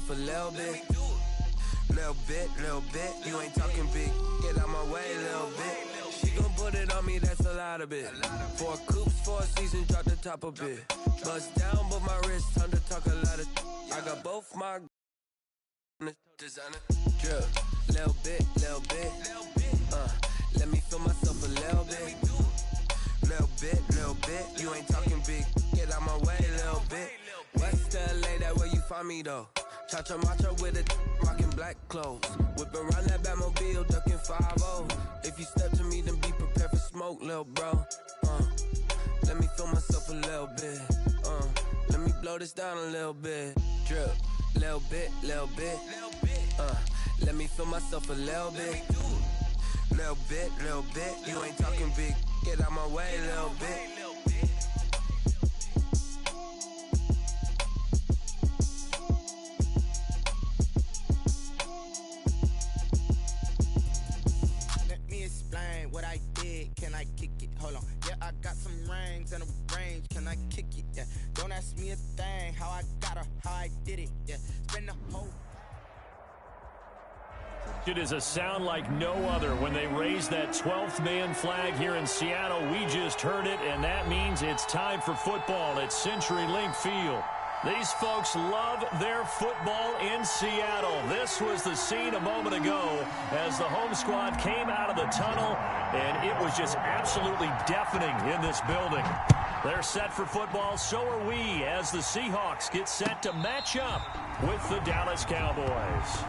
myself a little bit. Little bit, you ain't talking big. Get out my way, little bit. She gon' put it on me, that's a lot of it. 4 coops, 4 seasons, drop the top a bit. Bust down, but my wrist, time to talk a lot of. I got both my designer. Drip, little bit. Let me feel myself a little bit. Little bit, you ain't talking big. Get out my way, little bit. West LA, that where you find me though. Cha-cha matcha with a rockin' black clothes. Whippin' around that Batmobile, duckin' 5-0. If you step to me, then be prepared for smoke, lil' bro. Let me feel myself a little bit. Let me blow this down a little bit. Drip, little bit. Let me feel myself a little bit. Little bit, you ain't talking big. Get out my way, little bit. Let me explain what I did. Can I kick it? Hold on. Yeah, I got some rings and a range. Can I kick it? Yeah. Don't ask me a thing. How I got her, how I did it. Yeah. Spend the whole. It is a sound like no other when they raise that 12th man flag here in Seattle. We just heard it, and that means it's time for football at CenturyLink Field. These folks love their football in Seattle. This was the scene a moment ago as the home squad came out of the tunnel, and it was just absolutely deafening in this building. They're set for football, so are we, as the Seahawks get set to match up with the Dallas Cowboys.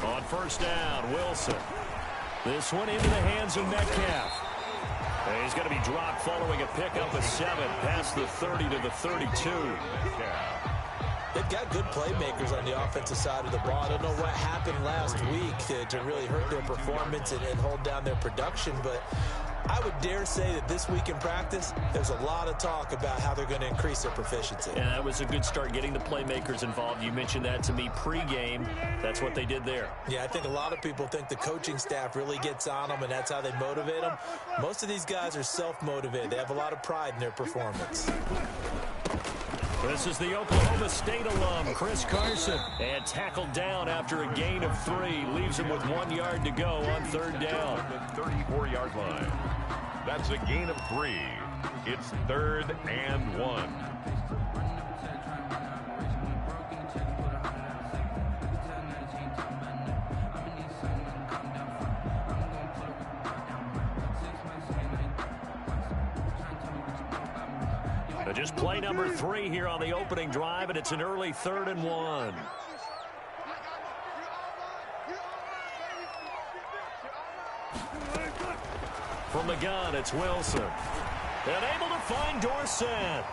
On first down, Wilson. This one into the hands of Metcalf. And he's going to be dropped following a pickup of 7 past the 30 to the 32. They've got good playmakers on the offensive side of the ball. I don't know what happened last week to really hurt their performance and hold down their production, but I would dare say that this week in practice, there's a lot of talk about how they're going to increase their proficiency. And that was a good start, getting the playmakers involved. You mentioned that to me pregame. That's what they did there. Yeah, I think a lot of people think the coaching staff really gets on them, and that's how they motivate them. Most of these guys are self-motivated. They have a lot of pride in their performance. This is the Oklahoma State alum, Chris Carson, and tackled down after a gain of 3. Leaves him with 1 yard to go on 3rd down. The 34-yard line. That's a gain of 3. It's 3rd and 1. Just play number 3 here on the opening drive, and it's an early 3rd and 1. From the gun, it's Wilson. And able to find Dorsett.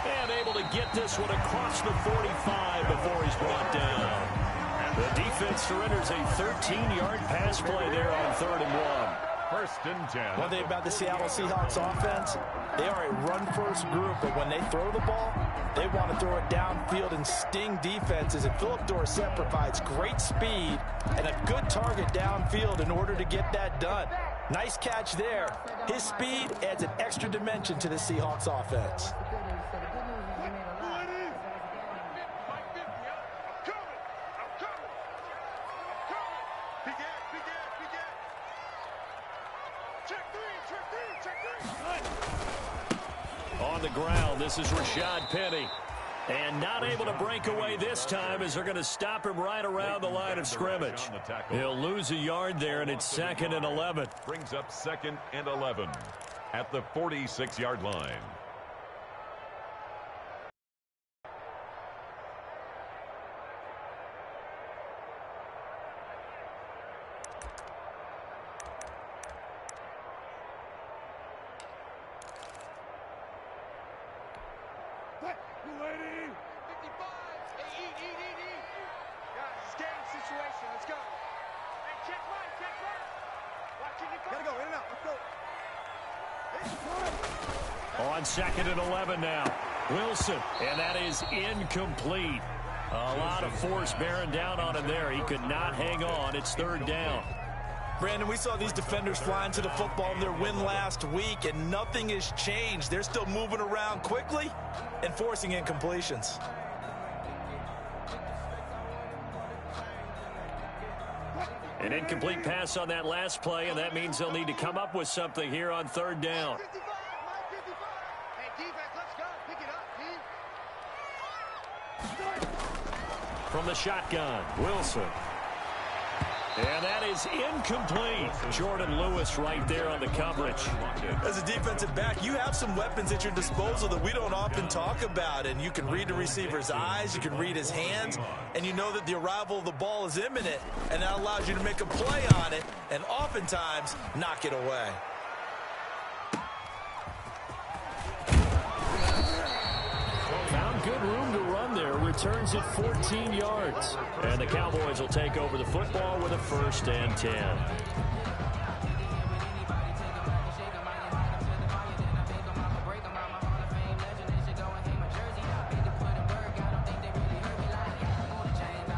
And able to get this one across the 45 before he's brought down. The defense surrenders a 13-yard pass play there on 3rd and 1. 1st and 10. One thing about the Seattle Seahawks offense, they are a run-first group, but when they throw the ball, they want to throw it downfield and sting defenses. And Philip Dorsett provides great speed and a good target downfield in order to get that done. Nice catch there. His speed adds an extra dimension to the Seahawks offense. On the ground, this is Rashad Penny. And not able to break away this time as they're going to stop him right around the line of scrimmage. He'll lose a yard there, and it's 2nd and 11. Brings up 2nd and 11 at the 46-yard line. On 2nd and 11 now. Wilson, and that is incomplete. A lot of force bearing down on him there. He could not hang on. It's 3rd down. Brandon, we saw these defenders flying to the football in their win last week, and nothing has changed. They're still moving around quickly and forcing incompletions. An incomplete pass on that last play, and that means they'll need to come up with something here on 3rd down. From the shotgun, Wilson. And that is incomplete. Jordan Lewis right there on the coverage. As a defensive back, you have some weapons at your disposal that we don't often talk about. And you can read the receiver's eyes, you can read his hands, and you know that the arrival of the ball is imminent. And that allows you to make a play on it and oftentimes knock it away. Found good room to run there. Returns it 14 yards. And the Cowboys will take over the football with a 1st and 10.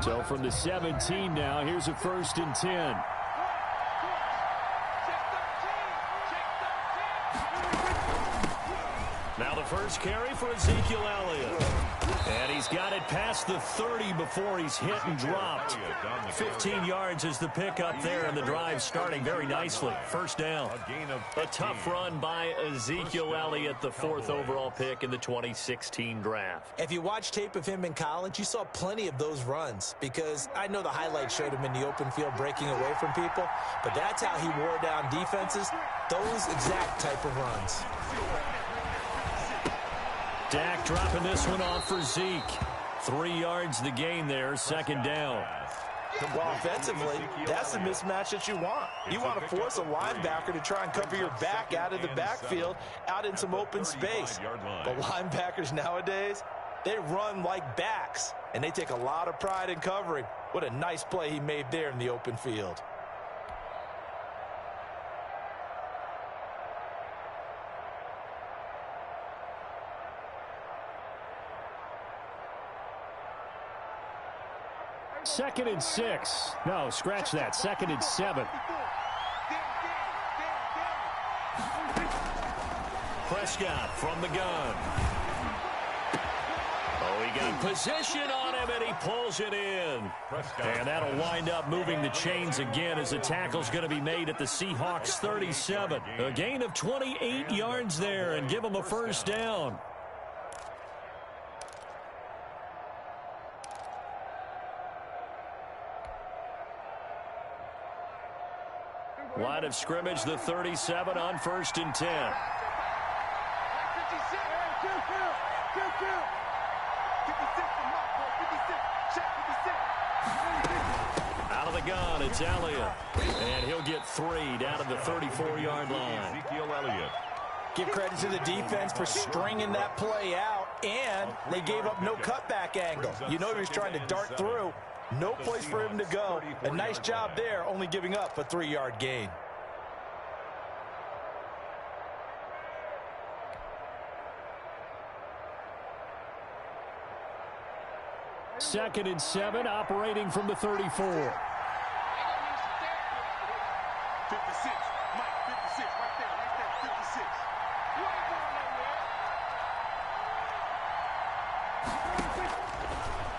So from the 17 now, here's a 1st and 10. Now the first carry for Ezekiel Elliott. And he's got it past the 30 before he's hit and dropped. 15 yards is the pickup there, and the drive starting very nicely. 1st down. A tough run by Ezekiel Elliott, the 4th overall pick in the 2016 draft. If you watch tape of him in college, you saw plenty of those runs, because I know the highlights showed him in the open field breaking away from people, but that's how he wore down defenses, those exact type of runs. Dak dropping this one off for Zeke. 3 yards the gain there, 2nd down. Well, offensively, that's the mismatch that you want. You want to force a linebacker to try and cover your back out of the backfield, out in some open space. But linebackers nowadays, they run like backs, and they take a lot of pride in covering. What a nice play he made there in the open field. 2nd and 6. No, scratch that. 2nd and 7. Prescott from the gun. Oh, he got position on him, and he pulls it in. And that'll wind up moving the chains again as the tackle's going to be made at the Seahawks 37. A gain of 28 yards there and give them a first down. Line of scrimmage, the 37 on 1st and 10. Out of the gun, it's Elliott. And he'll get 3 down to the 34-yard line. Ezekiel Elliott. Give credit to the defense for stringing that play out, and they gave up no cutback angle. You know he was trying to dart through. No place for him to go. A nice job there, only giving up a 3-yard gain. Second and 7, operating from the 34. 56. Mike, 56. Right there. 56. You ain't going nowhere.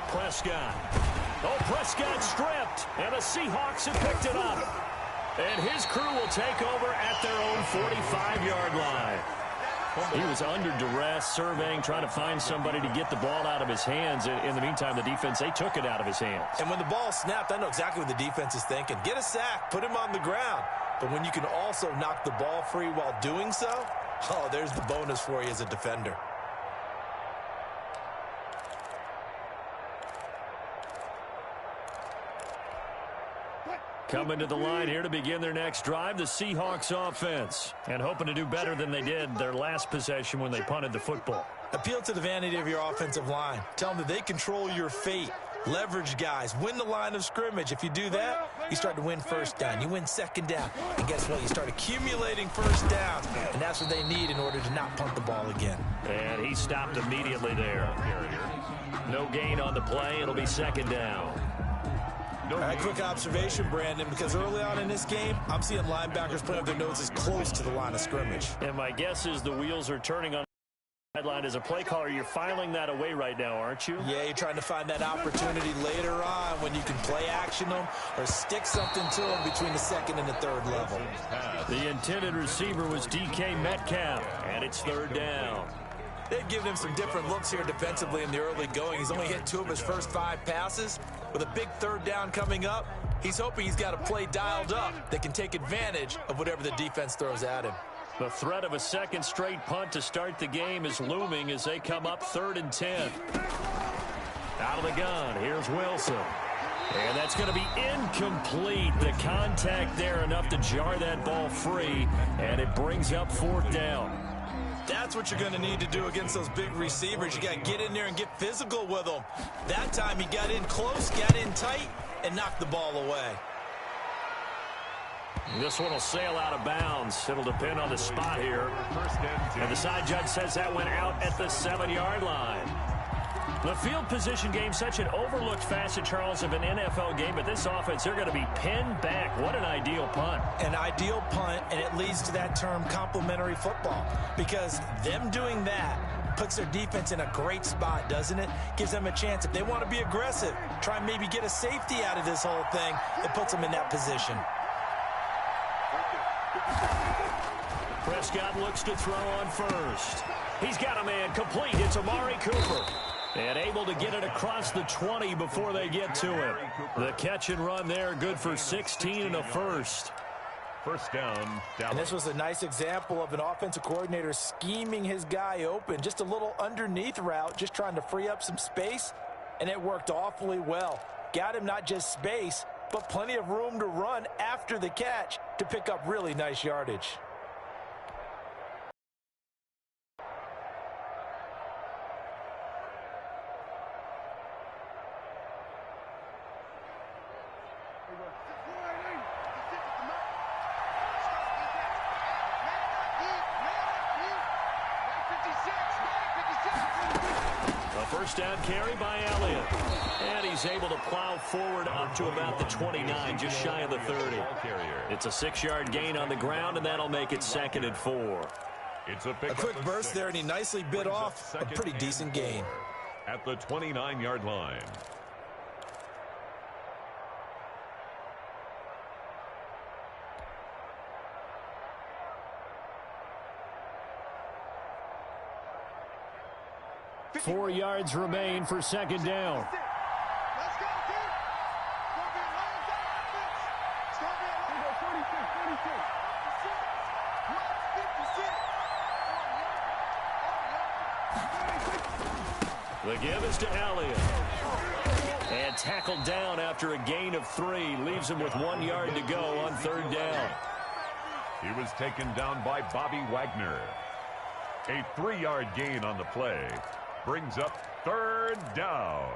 Prescott. Oh, Prescott stripped, and the Seahawks have picked it up. And his crew will take over at their own 45-yard line. He was under duress, surveying, trying to find somebody to get the ball out of his hands. In the meantime, the defense, they took it out of his hands. And when the ball snapped, I know exactly what the defense is thinking. Get a sack, put him on the ground. But when you can also knock the ball free while doing so, oh, there's the bonus for you as a defender. Coming to the line here to begin their next drive, the Seahawks offense. And hoping to do better than they did their last possession when they punted the football. Appeal to the vanity of your offensive line. Tell them that they control your fate. Leverage guys. Win the line of scrimmage. If you do that, you start to win first down. You win second down. And guess what? You start accumulating first downs. And that's what they need in order to not punt the ball again. And he stopped immediately there. No gain on the play. It'll be second down. All right, quick observation, Brandon, because early on in this game, I'm seeing linebackers putting up their noses close to the line of scrimmage. And my guess is the wheels are turning on the sideline. As a play caller, you're filing that away right now, aren't you? Yeah, you're trying to find that opportunity later on when you can play action them or stick something to them between the second and the third level. The intended receiver was DK Metcalf, and it's third down. They've given him some different looks here defensively in the early going. He's only hit 2 of his first 5 passes. With a big third down coming up, he's hoping he's got a play dialed up that can take advantage of whatever the defense throws at him. The threat of a second straight punt to start the game is looming as they come up 3rd and 10. Out of the gun, here's Wilson. And that's going to be incomplete. The contact there enough to jar that ball free, and it brings up 4th down. That's what you're going to need to do against those big receivers. You got to get in there and get physical with them. That time he got in close, got in tight, and knocked the ball away. This one will sail out of bounds. It'll depend on the spot here. And the side judge says that went out at the 7-yard line. The field position game, such an overlooked facet, Charles, of an NFL game, but this offense, they're going to be pinned back. What an ideal punt. An ideal punt, and it leads to that term complementary football, because them doing that puts their defense in a great spot, doesn't it? Gives them a chance. If they want to be aggressive, try and maybe get a safety out of this whole thing, it puts them in that position. Prescott looks to throw on first. He's got a man complete. It's Amari Cooper. And able to get it across the 20 before they get to him. The catch and run there, good for 16 and a first. First down, Dallas. And this was a nice example of an offensive coordinator scheming his guy open. Just a little underneath route, just trying to free up some space. And it worked awfully well. Got him not just space, but plenty of room to run after the catch to pick up really nice yardage. First down carry by Elliott. And he's is able to plow forward up to about the 29, just shy of the 30. It's a 6-yard gain on the ground, and that'll make it 2nd and 4. A quick burst there, and he nicely bit off a pretty decent gain. At the 29-yard line. Four yards remain for 2nd down. Let's go, kid. It's going to be a long time. It's going to be a long time. 46. The give is to Elliott. And tackled down after a gain of 3. Leaves him with 1 yard to go on 3rd down. He was taken down by Bobby Wagner. A 3-yard gain on the play brings up 3rd down.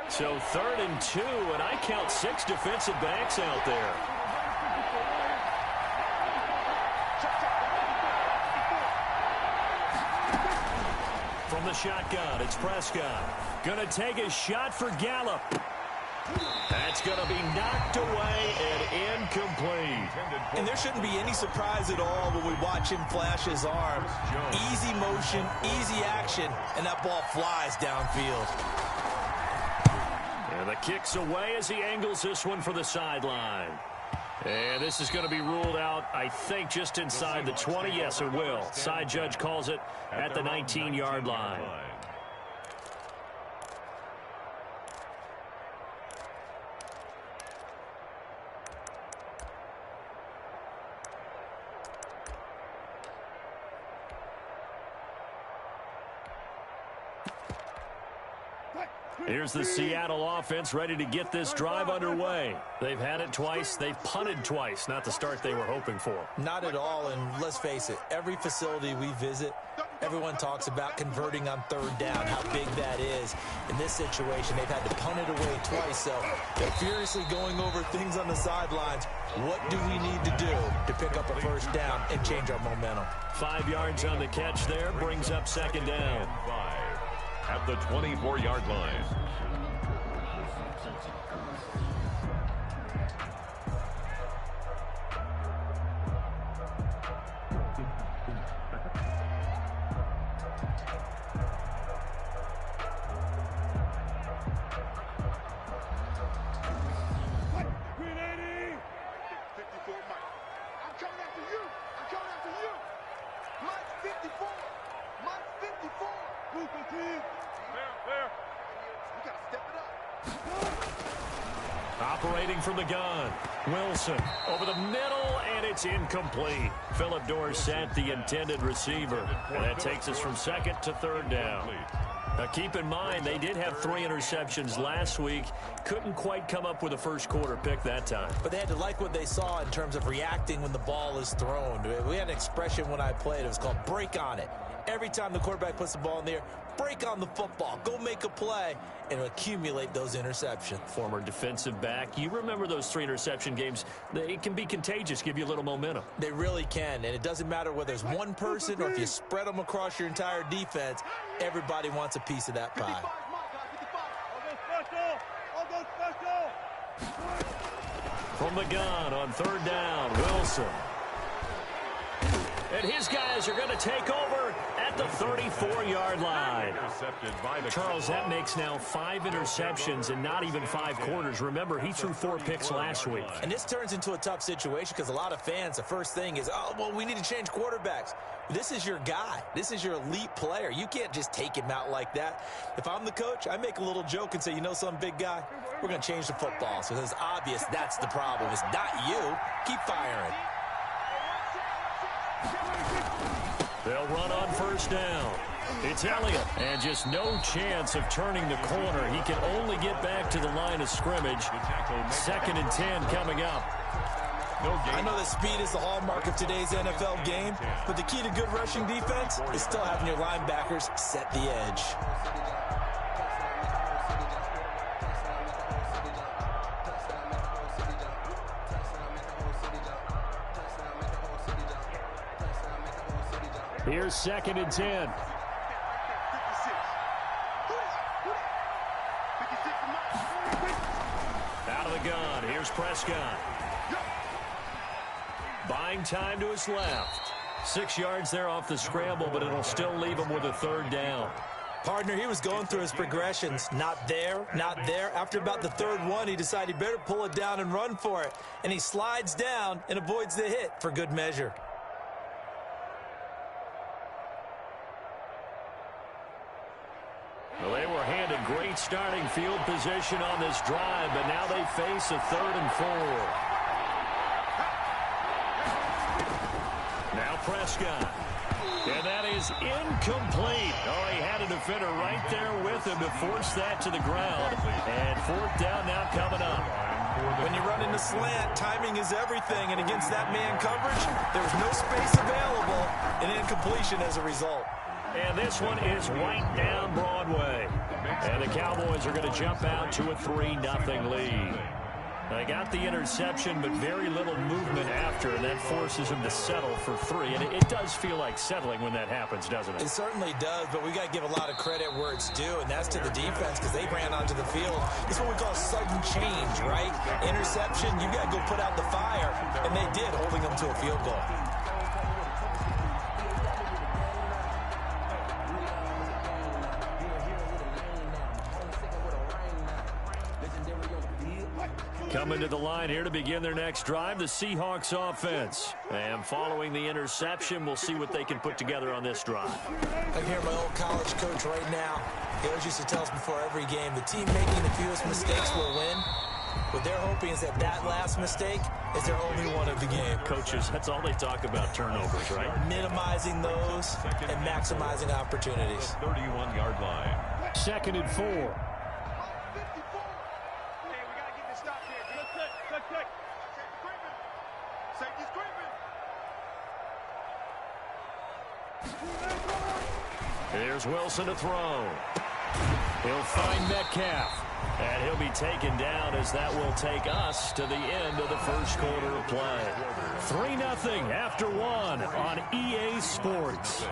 So 3rd and 2, and I count 6 defensive backs out there. From the shotgun, it's Prescott. Gonna take a shot for Gallup. That's gonna be knocked away and incomplete. And there shouldn't be any surprise at all when we watch him flash his arm. Easy motion, easy action, and that ball flies downfield. And the kick's away as he angles this one for the sideline. And this is going to be ruled out, I think, just inside the 20. Yes, it will. Side judge calls it at the 19-yard line. Here's the Seattle offense ready to get this drive underway. They've had it twice. They've punted twice. Not the start they were hoping for. Not at all, and let's face it, every facility we visit, everyone talks about converting on 3rd down, how big that is. In this situation, they've had to punt it away twice, so they're furiously going over things on the sidelines. What do we need to do to pick up a 1st down and change our momentum? 5 yards on the catch there, brings up 2nd down. At the 24-yard line. Operating from the gun, Wilson over the middle, and it's incomplete. Phillip Dorsett, the intended receiver, and that takes us from 2nd to 3rd down. Now keep in mind, they did have 3 interceptions last week. Couldn't quite come up with a first quarter pick that time. But they had to like what they saw in terms of reacting when the ball is thrown. We had an expression when I played. It was called break on it. Every time the quarterback puts the ball in the air, break on the football. Go make a play and accumulate those interceptions. Former defensive back. You remember those 3 interception games. They can be contagious, give you a little momentum. They really can, and it doesn't matter whether it's one person or if you spread them across your entire defense. Everybody wants a piece of that pie. From the gun on 3rd down, Wilson. And his guys are going to take over at the 34-yard line. Charles, that makes now 5 interceptions and not even 5 quarters. Remember, he threw 4 picks last week. And this turns into a tough situation because a lot of fans, the first thing is, oh, well, we need to change quarterbacks. This is your guy. This is your elite player. You can't just take him out like that. If I'm the coach, I make a little joke and say, you know some big guy? We're going to change the football. So it's obvious that's the problem. It's not you. Keep firing. They'll run on 1st down. It's Elliott, and just no chance of turning the corner. He can only get back to the line of scrimmage. 2nd and 10 coming up. I know that speed is the hallmark of today's NFL game, but the key to good rushing defense is still having your linebackers set the edge. Here's 2nd and 10. Out of the gun. Here's Prescott. Buying time to his left. 6 yards there off the scramble, but it'll still leave him with a 3rd down. Partner, he was going through his progressions. Not there, not there. After about the 3rd one, he decided he better pull it down and run for it. And he slides down and avoids the hit for good measure. Well, they were handed great starting field position on this drive, but now they face a 3rd and 4. Now Prescott. And that is incomplete. Oh, he had a defender right there with him to force that to the ground. And 4th down now coming up. When you run into slant, timing is everything. And against that man coverage, there's no space available. An incompletion as a result. And this one is right down Broadway. And the Cowboys are going to jump out to a 3-0 lead. They got the interception, but very little movement after, and that forces them to settle for 3. And it does feel like settling when that happens, doesn't it? It certainly does, but we got to give a lot of credit where it's due, and that's to the defense because they ran onto the field. It's what we call sudden change, right? Interception, you got to go put out the fire, and they did, holding them to a field goal. Coming to the line here to begin their next drive, the Seahawks offense. And following the interception, we'll see what they can put together on this drive. I can hear my old college coach right now. He always used to tell us before every game, the team making the fewest mistakes will win. What they're hoping is that that last mistake is their only one of the game. Coaches, that's all they talk about, turnovers, right? Minimizing those and maximizing opportunities. 31-yard line. 2nd and 4. Here's Wilson to throw. He'll find Metcalf. And he'll be taken down as that will take us to the end of the first quarter of play. 3-0 after 1 on EA Sports.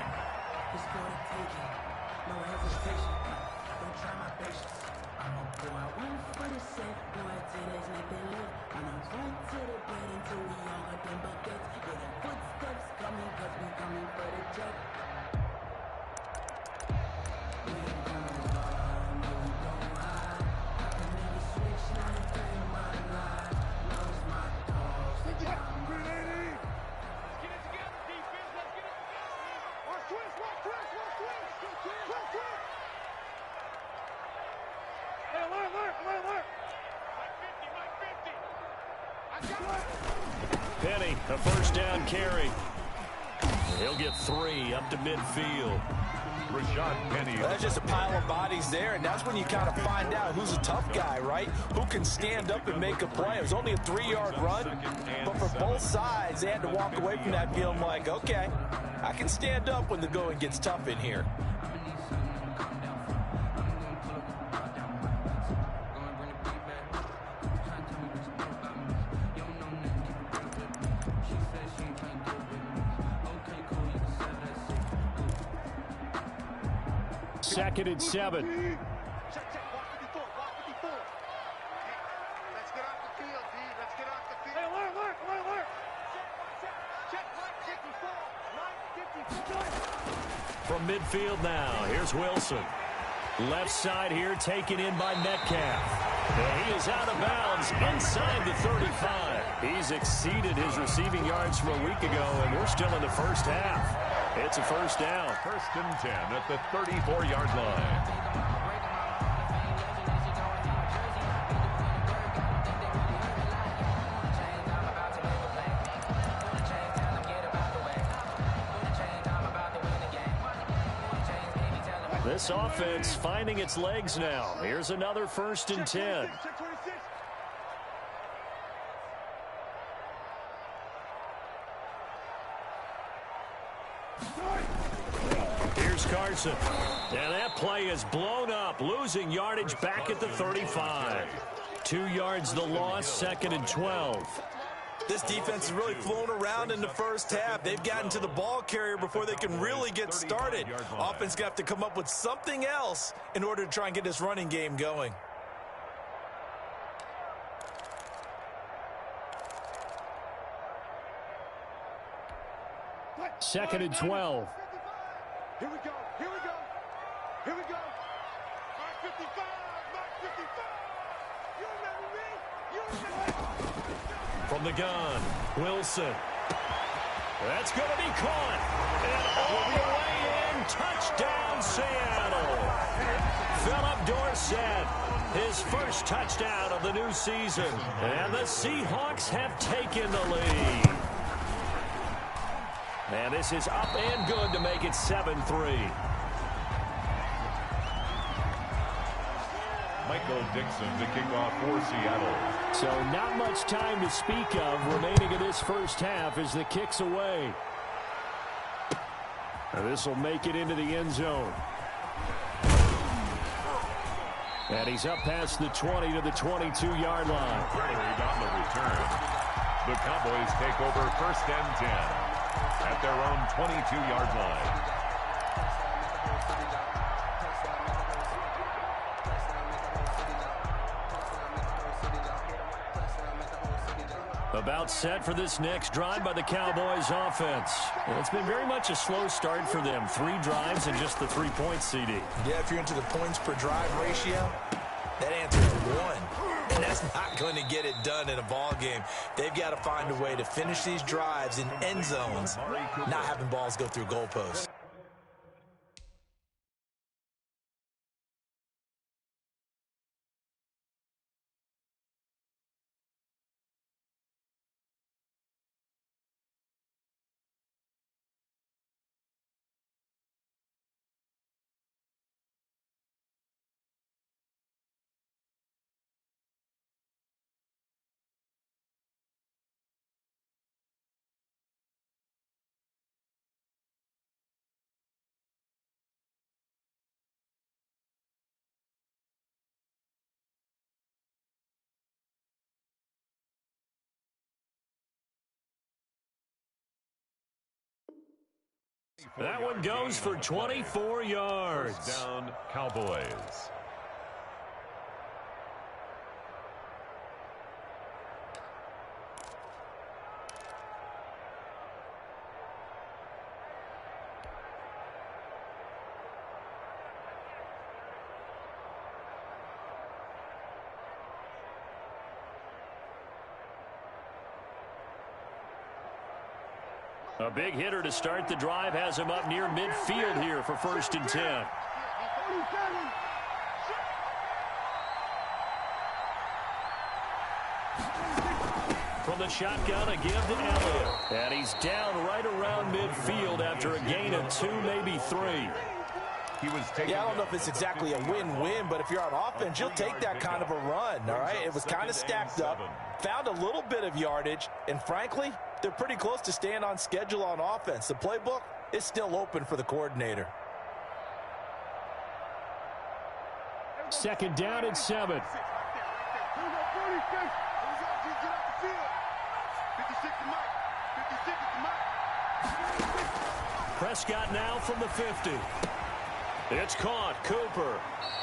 Penny, a 1st down carry. He'll get 3 up to midfield. Rashad Penny. That's just a pile of bodies there, and that's when you kind of find out who's a tough guy, right? Who can stand up and make a play. It was only a 3-yard run, but for both sides, they had to walk away from that feeling like, okay, I can stand up when the going gets tough in here. Second and 7. Let's get off the field, D. Let's get off the field. Hey, alert. Check, 54. From midfield now, here's Wilson. Left side here taken in by Metcalf. And he is out of bounds inside the 35. He's exceeded his receiving yards from a week ago, and we're still in the first half. It's a 1st down. 1st and 10 at the 34-yard line. This offense finding its legs now. Here's another 1st and 10. Carson. And that play is blown up, losing yardage back at the 35. 2 yards the loss, 2nd and 12. This defense is really flown around in the first half. They've gotten to the ball carrier before they can really get started. Offense going to have to come up with something else in order to try and get this running game going. Second and 12. Here we go. Here we go. Here we go. Mark 55. Mark 55. You remember me? You remember me? From the gun, Wilson. That's going to be caught. And all the way in. Touchdown, Seattle. Philip Dorsett, his first touchdown of the new season. And the Seahawks have taken the lead. And this is up and good to make it 7-3. Michael Dixon to kick off for Seattle. So not much time to speak of remaining in this first half as the kick's away. This will make it into the end zone. And he's up past the 20 to the 22-yard line. Carried on the return. The Cowboys take over 1st and 10 at their own 22-yard line. About set for this next drive by the Cowboys offense. Well, it's been very much a slow start for them. 3 drives and just the 3 points, CD. Yeah, if you're into the points per drive ratio, that answer is 1. And that's not going to get it done in a ball game. They've got to find a way to finish these drives in end zones, not having balls go through goalposts. That one goes for 24 yards. First down, Cowboys. A big hitter to start the drive has him up near midfield here for 1st and 10. From the shotgun, a give to Elliott. And he's down right around midfield after a gain of 2, maybe 3. Yeah, I don't know if it's exactly a win-win, but if you're on offense, you'll take that kind of a run, all right? It was kind of stacked up, found a little bit of yardage, and frankly, they're pretty close to staying on schedule on offense. The playbook is still open for the coordinator. 2nd down and 7. Prescott now from the 50. It's caught, Cooper.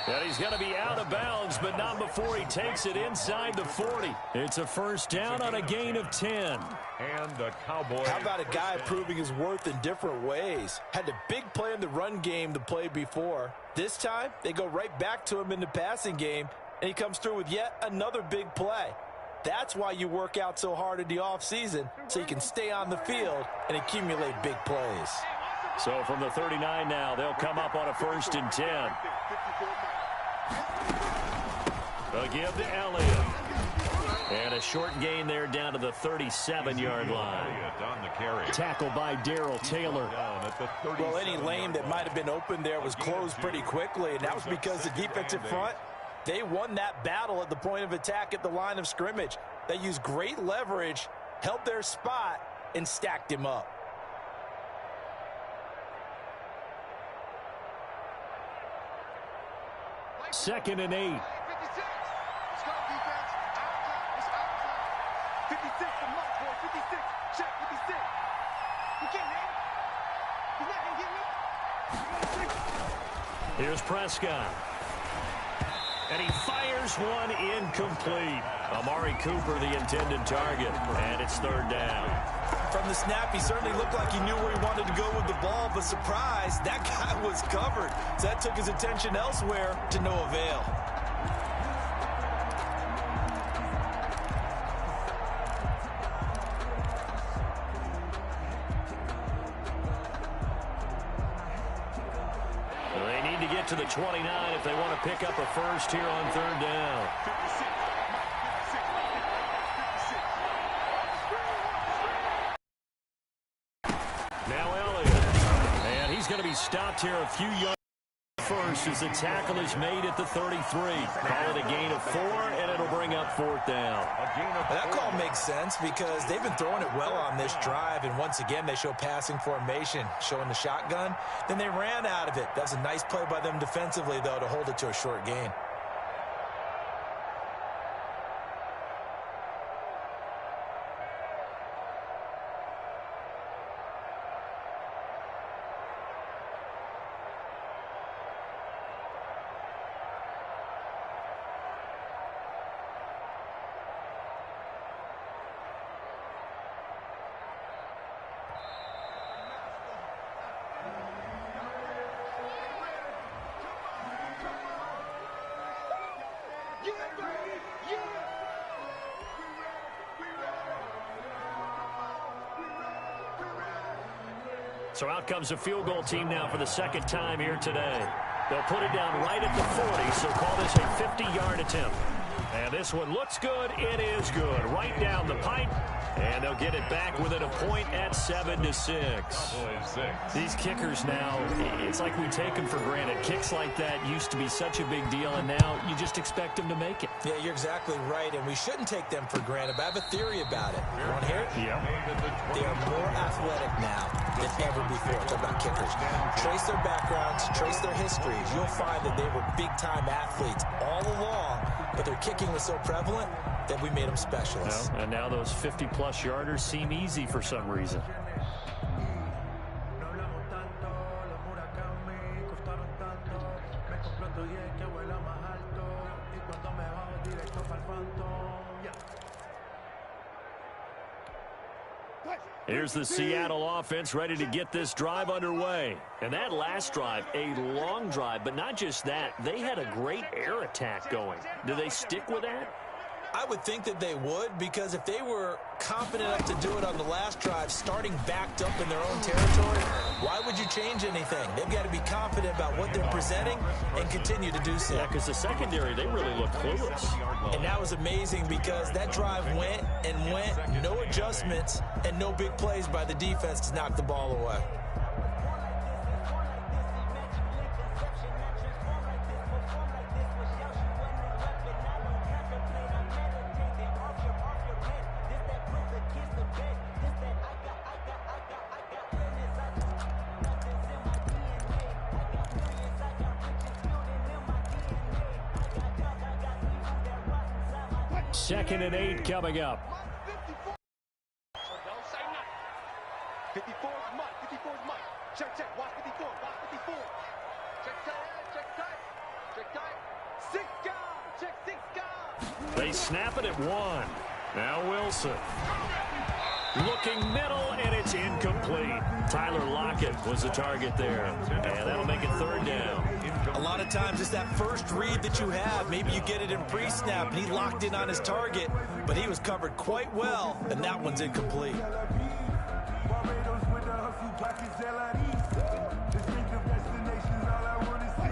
And he's going to be out of bounds, but not before he takes it inside the 40. It's a 1st down on a gain of 10. And the Cowboys. How about a guy proving his worth in different ways? Had a big play in the run game the play before. This time, they go right back to him in the passing game, and he comes through with yet another big play. That's why you work out so hard in the offseason, so you can stay on the field and accumulate big plays. So from the 39 now, they'll come up on a 1st and 10. A give to Elliott. And a short gain there down to the 37-yard line. On the carry. Tackled by Darrell Taylor. Well, any lane that might have been open there was closed pretty quickly, and that was because the defensive front, they won that battle at the point of attack at the line of scrimmage. They used great leverage, held their spot, and stacked him up. 2nd and 8. 56. Let's go, defense. Outside. It's outside. 56 the mark, boy. 56. Check 56. You can't hang. He's not going to get me. Here's Prescott. And he fires one incomplete. Amari Cooper, the intended target. And it's 3rd down. From the snap, he certainly looked like he knew where he wanted to go with the ball, but surprise, that guy was covered. So that took his attention elsewhere to no avail. They need to get to the 29 if they want to pick up a first here on 3rd down. Now Elliott. And he's going to be stopped here a few yards first as the tackle is made at the 33. Call it a gain of 4, and it'll bring up 4th down. That call makes sense because they've been throwing it well on this drive, and once again they show passing formation, showing the shotgun. Then they ran out of it. That's a nice play by them defensively, though, to hold it to a short gain. So out comes a field goal team now for the 2nd time here today. They'll put it down right at the 40, so call this a 50-yard attempt. And this one looks good. It is good. Right down the pipe. And they'll get it back within a point at 7-6. These kickers now, it's like we take them for granted. Kicks like that used to be such a big deal, and now you just expect them to make it. Yeah, you're exactly right, and we shouldn't take them for granted, but I have a theory about it. You want to hear it? Yeah. They are more athletic now than ever before. Talk about kickers. Trace their backgrounds, trace their histories. You'll find that they were big-time athletes all along, but their kicking was so prevalent that we made them specialists. Well, and now those 50-plus yarders seem easy for some reason. Here's the Seattle offense ready to get this drive underway. And that last drive, a long drive, but not just that. They had a great air attack going. Do they stick with that? I would think that they would, because if they were confident enough to do it on the last drive, starting backed up in their own territory, why would you change anything? They've got to be confident about what they're presenting and continue to do so. Yeah, because the secondary, they really looked clueless. And that was amazing because that drive went and went, no adjustments, and no big plays by the defense to knock the ball away. Second and 8 coming up. 54 is Mike. 54 is Mike. Check, check. Watch 54. Watch 54. Check tight. Check tight. Check tight. 6 guys. Check 6 guys. They snap it at 1. Now Wilson. Looking middle, and it's incomplete. Tyler Lockett was the target there. And that'll make it 3rd down. A lot of times it's that first read that you have. Maybe you get it in pre-snap, and he locked in on his target, but he was covered quite well, and that one's incomplete.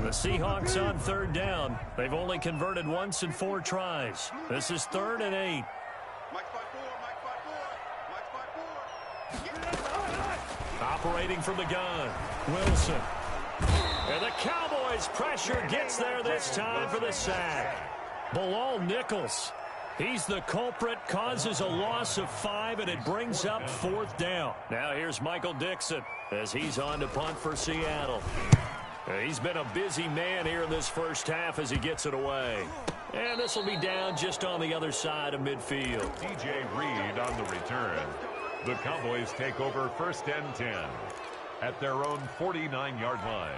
The Seahawks on 3rd down. They've only converted once in 4 tries. This is 3rd and 8. Mike 5-4. Mike 5-4. Mike 5-4. Operating from the gun, Wilson. And the Cowboys pressure gets there this time for the sack. Bilal Nichols. He's the culprit, causes a loss of 5, and it brings up 4th down. Now here's Michael Dixon as he's on to punt for Seattle. He's been a busy man here in this first half as he gets it away. And this will be down just on the other side of midfield. DJ Reed on the return. The Cowboys take over 1st and 10 at their own 49-yard line.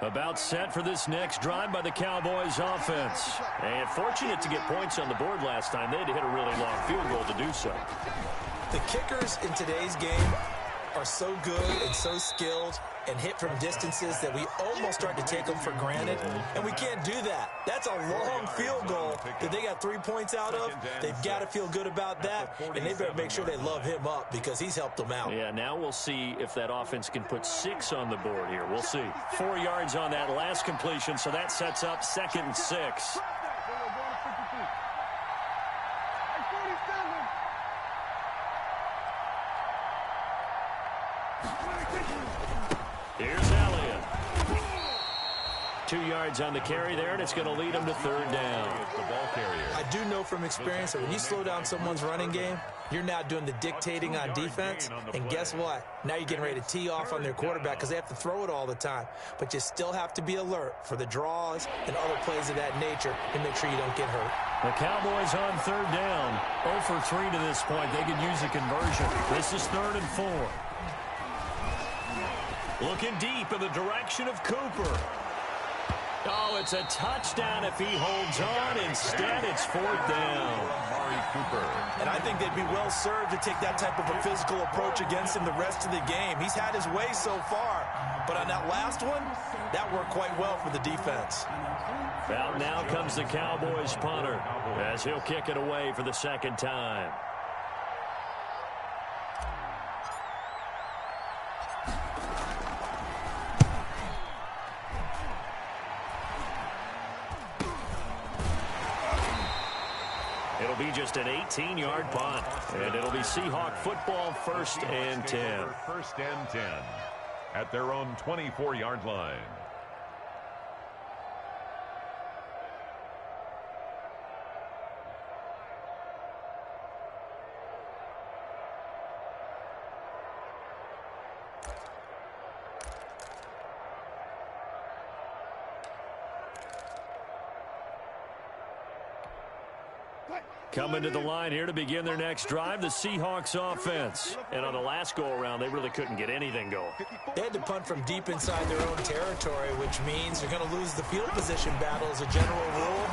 About set for this next drive by the Cowboys offense. And fortunate to get points on the board last time. They had to hit a really long field goal to do so. The kickers in today's game are so good and so skilled and hit from distances that we almost start to take them for granted, and we can't do that. That's a long field goal that they got 3 points out of. They've got to feel good about that, and they better make sure they love him up because he's helped them out. Yeah, now we'll see if that offense can put 6 on the board here. We'll see. 4 yards on that last completion, so that sets up 2nd and 6. Here's Elliott. 2 yards on the carry there, and it's going to lead him to 3rd down. I do know from experience that when you slow down someone's running game, you're now doing the dictating on defense, and guess what? Now you're getting ready to tee off on their quarterback because they have to throw it all the time. But you still have to be alert for the draws and other plays of that nature to make sure you don't get hurt. The Cowboys on 3rd down. 0 for 3 to this point. They could use a conversion. This is 3rd and 4. Looking deep in the direction of Cooper. Oh, it's a touchdown if he holds on. Instead, it's 4th down. And I think they'd be well served to take that type of a physical approach against him the rest of the game. He's had his way so far, but on that last one, that worked quite well for the defense. Out now comes the Cowboys punter as he'll kick it away for the 2nd time. It'll be just an 18-yard punt, and it'll be Seahawk football 1st and 10. 1st and 10 at their own 24-yard line. Coming to the line here to begin their next drive, the Seahawks offense. And on the last go-around, they really couldn't get anything going. They had to punt from deep inside their own territory, which means they're going to lose the field position battle as a general rule.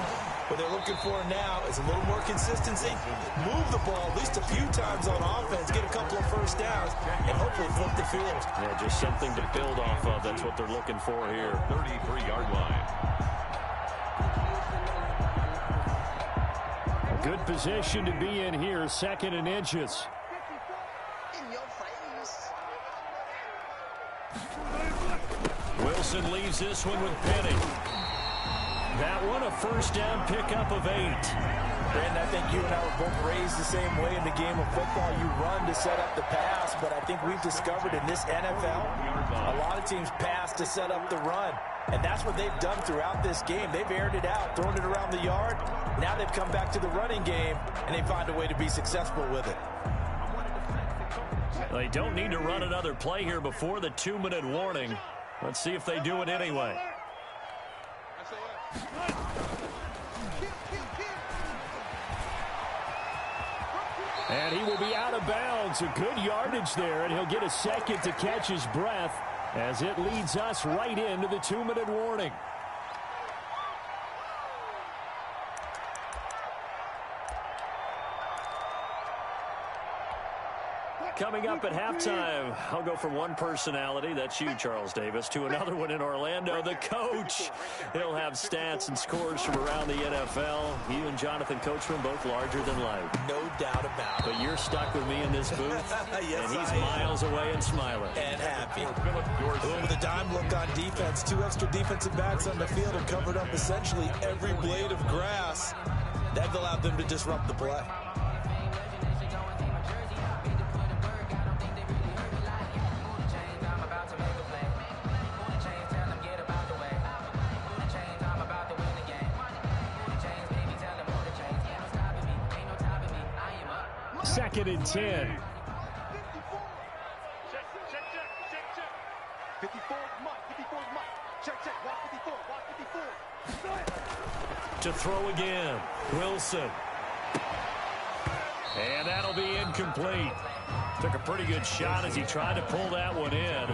What they're looking for now is a little more consistency, move the ball at least a few times on offense, get a couple of 1st downs, and hopefully flip the field. Yeah, just something to build off of. That's what they're looking for here. 33-yard line. Good position to be in here, 2nd and inches. Wilson leaves this one with Penny. That one a 1st down pickup of 8. Brandon, I think you and I were both raised the same way in the game of football. You run to set up the pass, but I think we've discovered in this NFL, a lot of teams pass to set up the run. And that's what they've done throughout this game. They've aired it out, thrown it around the yard. Now they've come back to the running game, and they find a way to be successful with it. They don't need to run another play here before the 2-minute warning. Let's see if they do it anyway. And he will be out of bounds. A good yardage there, and he'll get a second to catch his breath as it leads us right into the 2-minute warning. Coming up at halftime, I'll go from one personality, that's you, Charles Davis, to another one in Orlando, the coach. He'll have stats and scores from around the NFL. You and Jonathan Coachman, both larger than life. No doubt about it. But you're stuck with me in this booth, yes, and he's miles away and smiling. And happy. With a dime look on defense, 2 extra defensive backs on the field and covered up essentially every blade of grass. That allowed them to disrupt the play. Second and 10. To throw again, Wilson. And that'll be incomplete. Took a pretty good shot as he tried to pull that one in.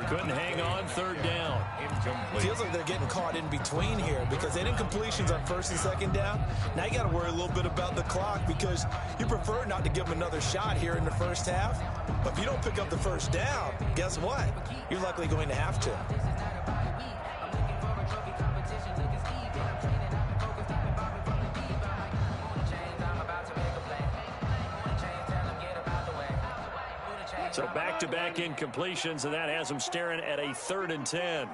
Couldn't hang on, third down. Incomplete. Feels like they're getting caught in between here because they didn't completions on first and second down. Now you got to worry a little bit about the clock because you prefer not to give them another shot here in the first half. But if you don't pick up the first down, guess what? You're likely going to have to. So back-to-back incompletions, and that has them staring at a 3rd and 10.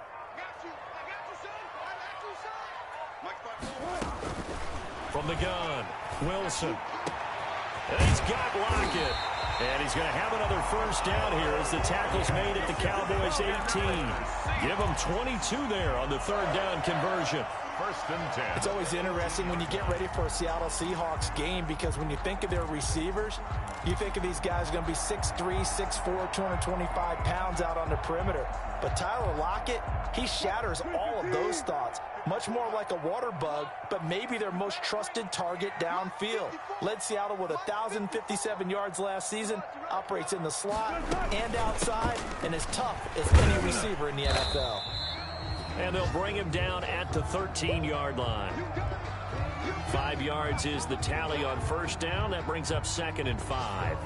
From the gun, Wilson. And he's got Lockett. And he's going to have another first down here as the tackle's made at the Cowboys 18. Give them 22 there on the 3rd down conversion. 1st and 10. It's always interesting when you get ready for a Seattle Seahawks game because when you think of their receivers, you think of these guys going to be 6'3", 6'4", 225 pounds out on the perimeter. But Tyler Lockett, he shatters all of those thoughts. Much more like a water bug, but maybe their most trusted target downfield. Led Seattle with 1,057 yards last season, operates in the slot and outside, and is tough as any receiver in the NFL. And they'll bring him down at the 13-yard line. 5 yards is the tally on first down. That brings up 2nd and 5.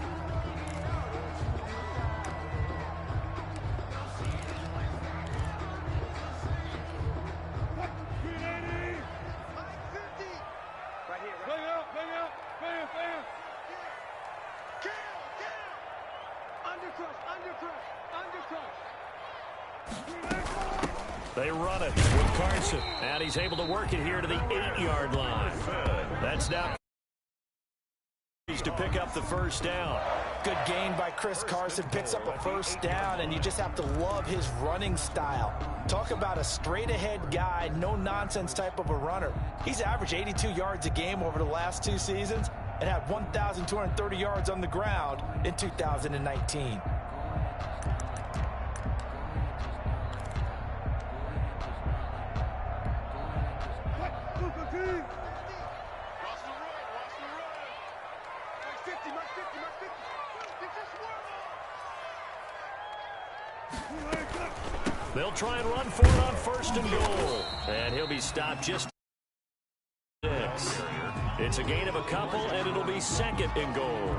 They run it with Carson, and he's able to work it here to the 8-yard line. That's now to pick up the first down. Good gain by Chris Carson, picks up a first down, and you just have to love his running style. Talk about a straight-ahead guy, no-nonsense type of a runner. He's averaged 82 yards a game over the last 2 seasons and had 1,230 yards on the ground in 2019. They'll try and run for it on 1st and goal. And he'll be stopped just 6. It's a gain of a couple, and it'll be 2nd and goal.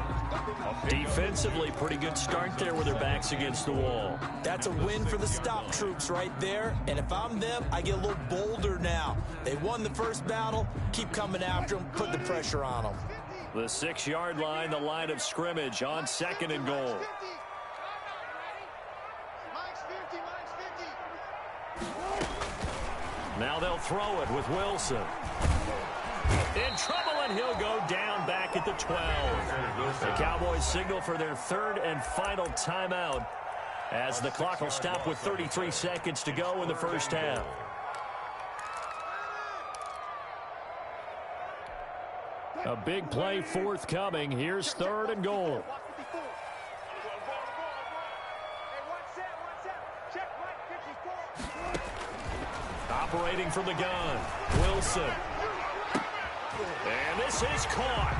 Defensively, pretty good start there with their backs against the wall. That's a win for the stop troops right there. And if I'm them, I get a little bolder now. They won the first battle. Keep coming after them. Put the pressure on them. The 6-yard line, the line of scrimmage on 2nd and goal. Now they'll throw it with Wilson. In trouble, and he'll go down back at the 12. The Cowboys signal for their 3rd and final timeout as the clock will stop with 33 seconds to go in the first half. A big play forthcoming. Here's 3rd and goal. Operating from the gun, Wilson. And this is caught.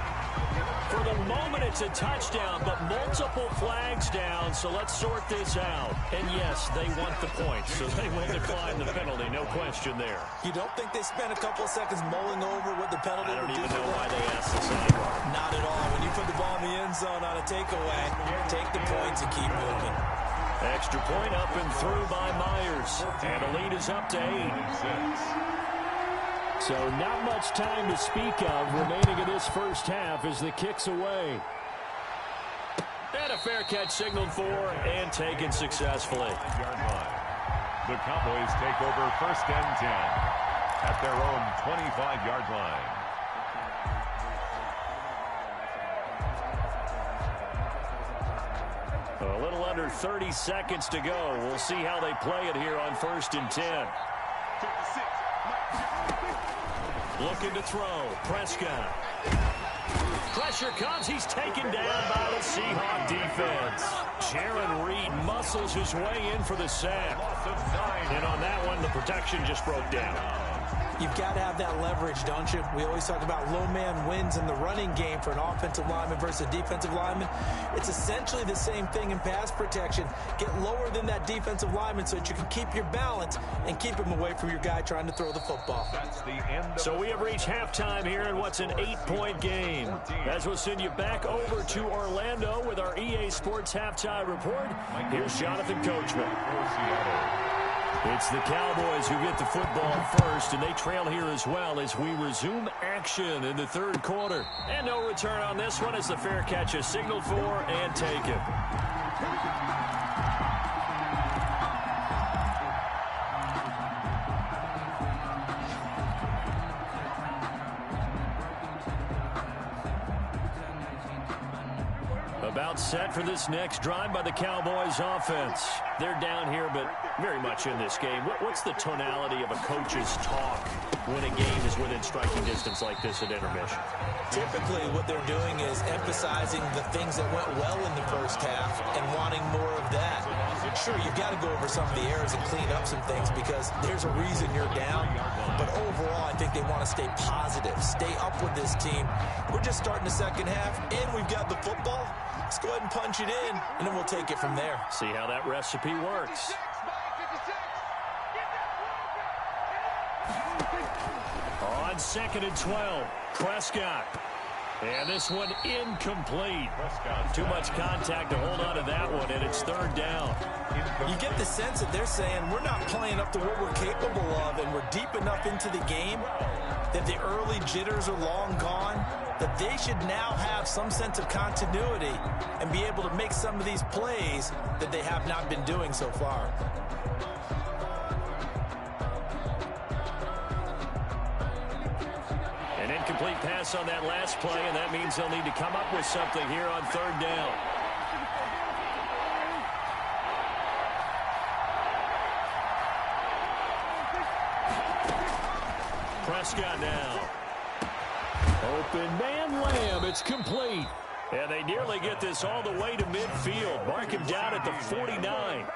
For the moment, it's a touchdown, but multiple flags down, so let's sort this out. And yes, they want the points, so they will decline the penalty, no question there. You don't think they spent a couple of seconds mulling over what the penalty would do? I don't even know why they asked the sidebar. Not at all. When you put the ball in the end zone on a takeaway, take the points and keep moving. Extra point up and through by Myers. And the lead is up to 8. So not much time to speak of remaining in this first half as the kick's away. And a fair catch signaled for and taken successfully. The Cowboys take over 1st and 10 at their own 25-yard line. A little under 30 seconds to go. We'll see how they play it here on 1st and 10. Looking to throw. Prescott. Pressure comes. He's taken down by the Seahawk defense. Jaron Reed muscles his way in for the sack. And on that one, the protection just broke down. You've got to have that leverage, don't you? We always talk about low man wins in the running game for an offensive lineman versus a defensive lineman. It's essentially the same thing in pass protection. Get lower than that defensive lineman so that you can keep your balance and keep him away from your guy trying to throw the football. So we have reached halftime here in what's an 8-point game. As we'll send you back over to Orlando with our EA Sports Halftime Report, here's Jonathan Coachman. It's the Cowboys who get the football first, and they trail here as well as we resume action in the third quarter. And no return on this one as the fair catch is signaled for and taken. About set for this next drive by the Cowboys offense. They're down here, but very much in this game. What's the tonality of a coach's talk when a game is within striking distance like this at intermission? Typically, what they're doing is emphasizing the things that went well in the first half and wanting more of that. Sure, you've got to go over some of the errors and clean up some things because there's a reason you're down. But overall, I think they want to stay positive, stay up with this team. We're just starting the second half, and we've got the football. Let's go ahead and punch it in, and then we'll take it from there. See how that recipe works. On 2nd and 12, Prescott. And this one incomplete. Too much contact to hold on to that one, and it's third down. You get the sense that they're saying we're not playing up to what we're capable of, and we're deep enough into the game that the early jitters are long gone, that they should now have some sense of continuity and be able to make some of these plays that they have not been doing so far. An incomplete pass on that last play, and that means they'll need to come up with something here on third down. Prescott now. Open man Lamb. It's complete. And they nearly get this all the way to midfield. Mark him down at the 49.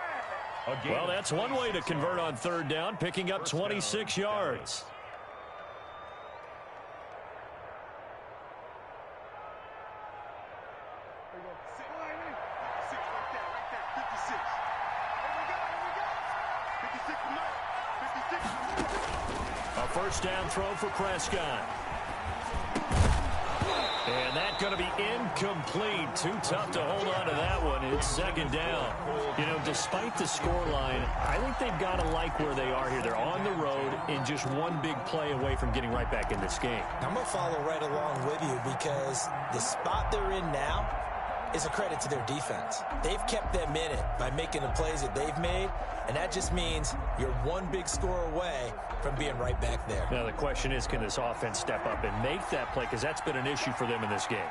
Well, that's one way to convert on third down, picking up 26 yards. A first down throw for Prescott. And that's going to be incomplete. Too tough to hold on to that one. It's second down. You know, despite the scoreline, I think they've got to like where they are here. They're on the road and just one big play away from getting right back in this game. I'm going to follow right along with you because the spot they're in now is a credit to their defense. They've kept them in it by making the plays that they've made, and that just means you're one big score away from being right back there. Now the question is, can this offense step up and make that play? Because that's been an issue for them in this game.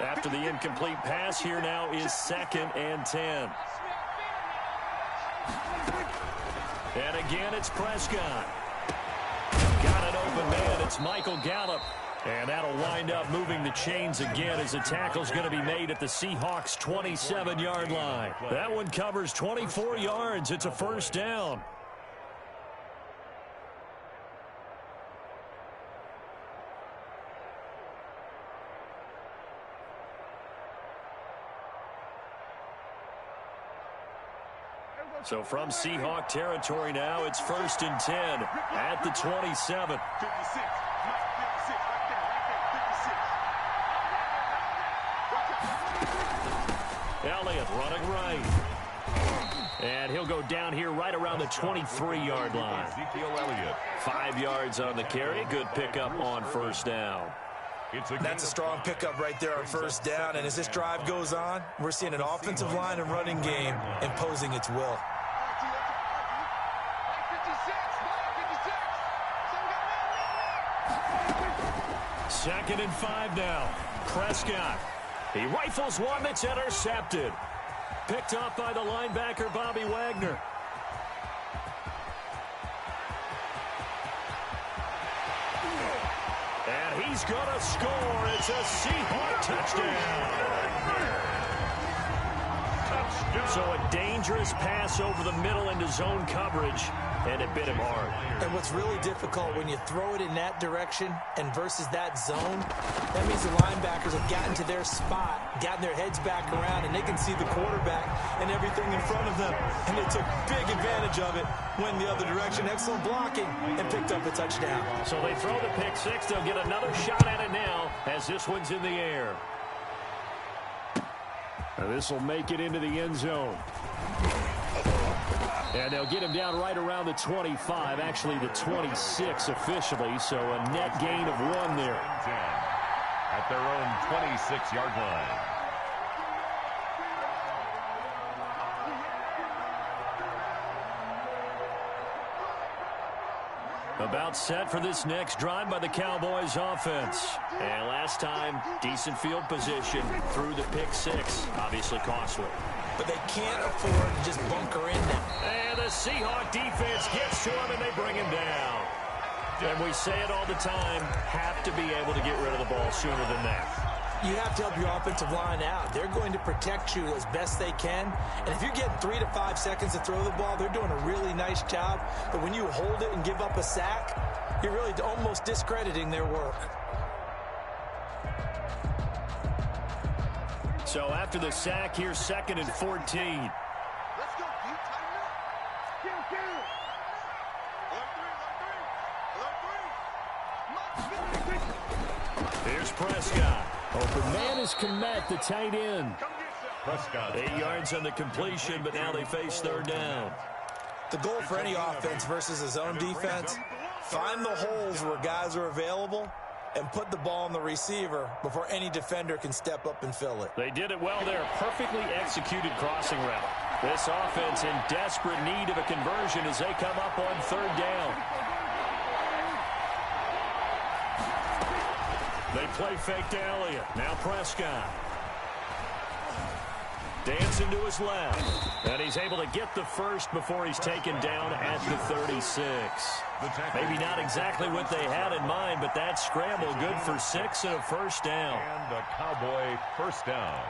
After the incomplete pass, here now is 2nd and 10. And again, it's Prescott. Got an open man. It's Michael Gallup. And that'll wind up moving the chains again as the tackle's going to be made at the Seahawks' 27-yard line. That one covers 24 yards. It's a first down. So from Seahawk territory now, it's 1st and 10 at the 27. 56. Elliott running right. And he'll go down here right around the 23-yard line. 5 yards on the carry. Good pickup on first down. That's a strong pickup right there on first down. And as this drive goes on, we're seeing an offensive line and running game imposing its will. Second and 5 now. Prescott. He rifles one that's intercepted. Picked off by the linebacker, Bobby Wagner. And he he's going to score. It's a Seahawk touchdown. So a dangerous pass over the middle into zone coverage, and it bit him hard. And what's really difficult when you throw it in that direction and versus that zone, that means the linebackers have gotten to their spot, gotten their heads back around, and they can see the quarterback and everything in front of them. And they took big advantage of it, went the other direction, excellent blocking, and picked up a touchdown. So they throw the pick six. They'll get another shot at it now as this one's in the air. Now this will make it into the end zone. And they'll get him down right around the 25, actually the 26 officially, so a net gain of 1 there. At their own 26-yard line. About set for this next drive by the Cowboys offense. And last time, decent field position through the pick six. Obviously costly. But they can't afford to just bunker in now. And the Seahawk defense gets to him and they bring him down. And we say it all the time, have to be able to get rid of the ball sooner than that. You have to help your offensive line out. They're going to protect you as best they can. And if you're getting 3 to 5 seconds to throw the ball, they're doing a really nice job. But when you hold it and give up a sack, you're really almost discrediting their work. So after the sack, here's 2nd and 14. Let's go, dude. Tighten up. Get him. Here's Prescott. Open man is Komet, the tight end. Prescott. 8 yards on the completion, but now they face 3rd down. The goal for any offense versus a zone defense, find the holes where guys are available and put the ball on the receiver before any defender can step up and fill it. They did it well there. Perfectly executed crossing route. This offense in desperate need of a conversion as they come up on 3rd down. They play fake to Elliott. Now Prescott. Dancing to his left. And he's able to get the first before he's taken down at the 36. Maybe not exactly what they had in mind, but that scramble good for 6 and a 1st down. And the Cowboy 1st down.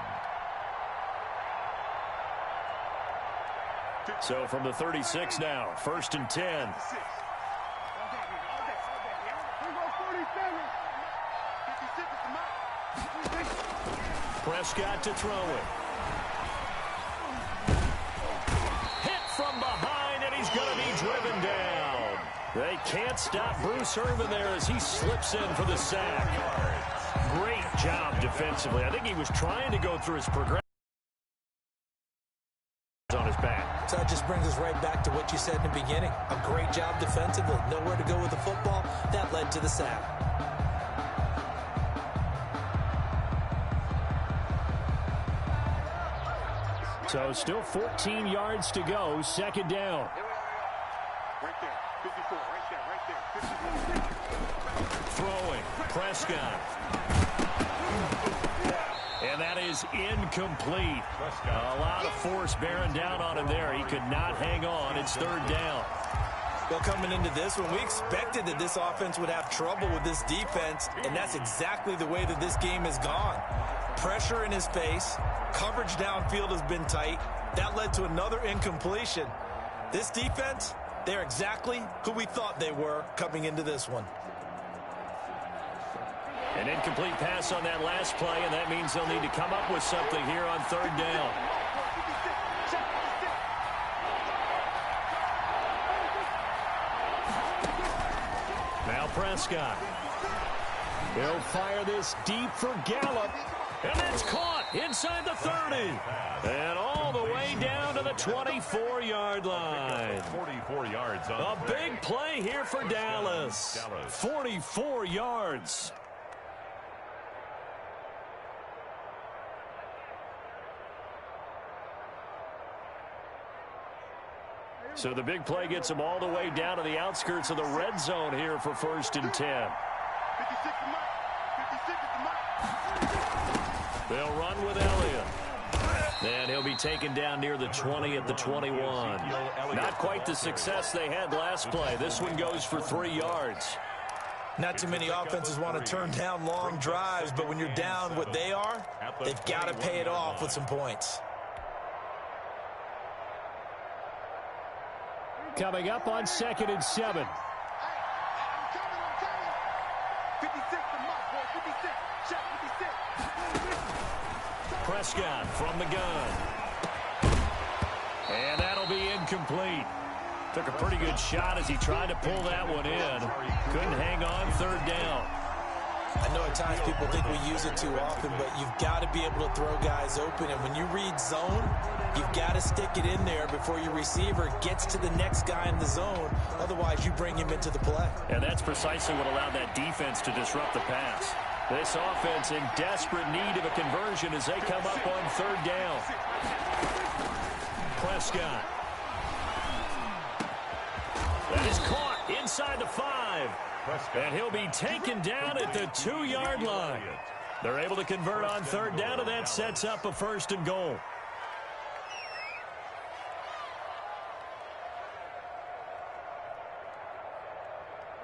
So from the 36 now, 1st and 10. Prescott to throw it. Hit from behind, and he's going to be driven down. They can't stop Bruce Irvin there as he slips in for the sack. Great job defensively. I think he was trying to go through his progression on his back. So that just brings us right back to what you said in the beginning. A great job defensively. Nowhere to go with the football. That led to the sack. So still 14 yards to go, 2nd down. Right there, 54, right there. 54. Throwing, Prescott. And that is incomplete. A lot of force bearing down on him there. He could not hang on. It's 3rd down. Well, coming into this one, we expected that this offense would have trouble with this defense, and that's exactly the way that this game has gone. Pressure in his face. Coverage downfield has been tight. That led to another incompletion. This defense, they're exactly who we thought they were coming into this one. An incomplete pass on that last play, and that means they'll need to come up with something here on 3rd down. Now Prescott. He'll fire this deep for Gallup. And that's caught inside the 30. And all the way down to the 24-yard line. 44 yards on a big play here for Dallas. 44 yards. So the big play gets them all the way down to the outskirts of the red zone here for 1st and 10. 56 to Mike. 56 to Mike. They'll run with Elliott. And he'll be taken down near the 20 at the 21. Not quite the success they had last play. This one goes for 3 yards. Not too many offenses want to turn down long drives, but when you're down what they are, they've got to pay it off with some points. Coming up on 2nd and 7. I'm coming. 56 the mark, boy. 56. Check 56. Prescott from the gun. And that'll be incomplete. Took a pretty good shot as he tried to pull that one in. Couldn't hang on 3rd down. I know at times people think we use it too often, but you've got to be able to throw guys open. And when you read zone, you've got to stick it in there before your receiver gets to the next guy in the zone. Otherwise, you bring him into the play. And that's precisely what allowed that defense to disrupt the pass. This offense in desperate need of a conversion as they come up on 3rd down. Prescott. That is caught inside the 5. And he'll be taken down at the 2-yard line. They're able to convert on 3rd down, and that sets up a 1st and goal.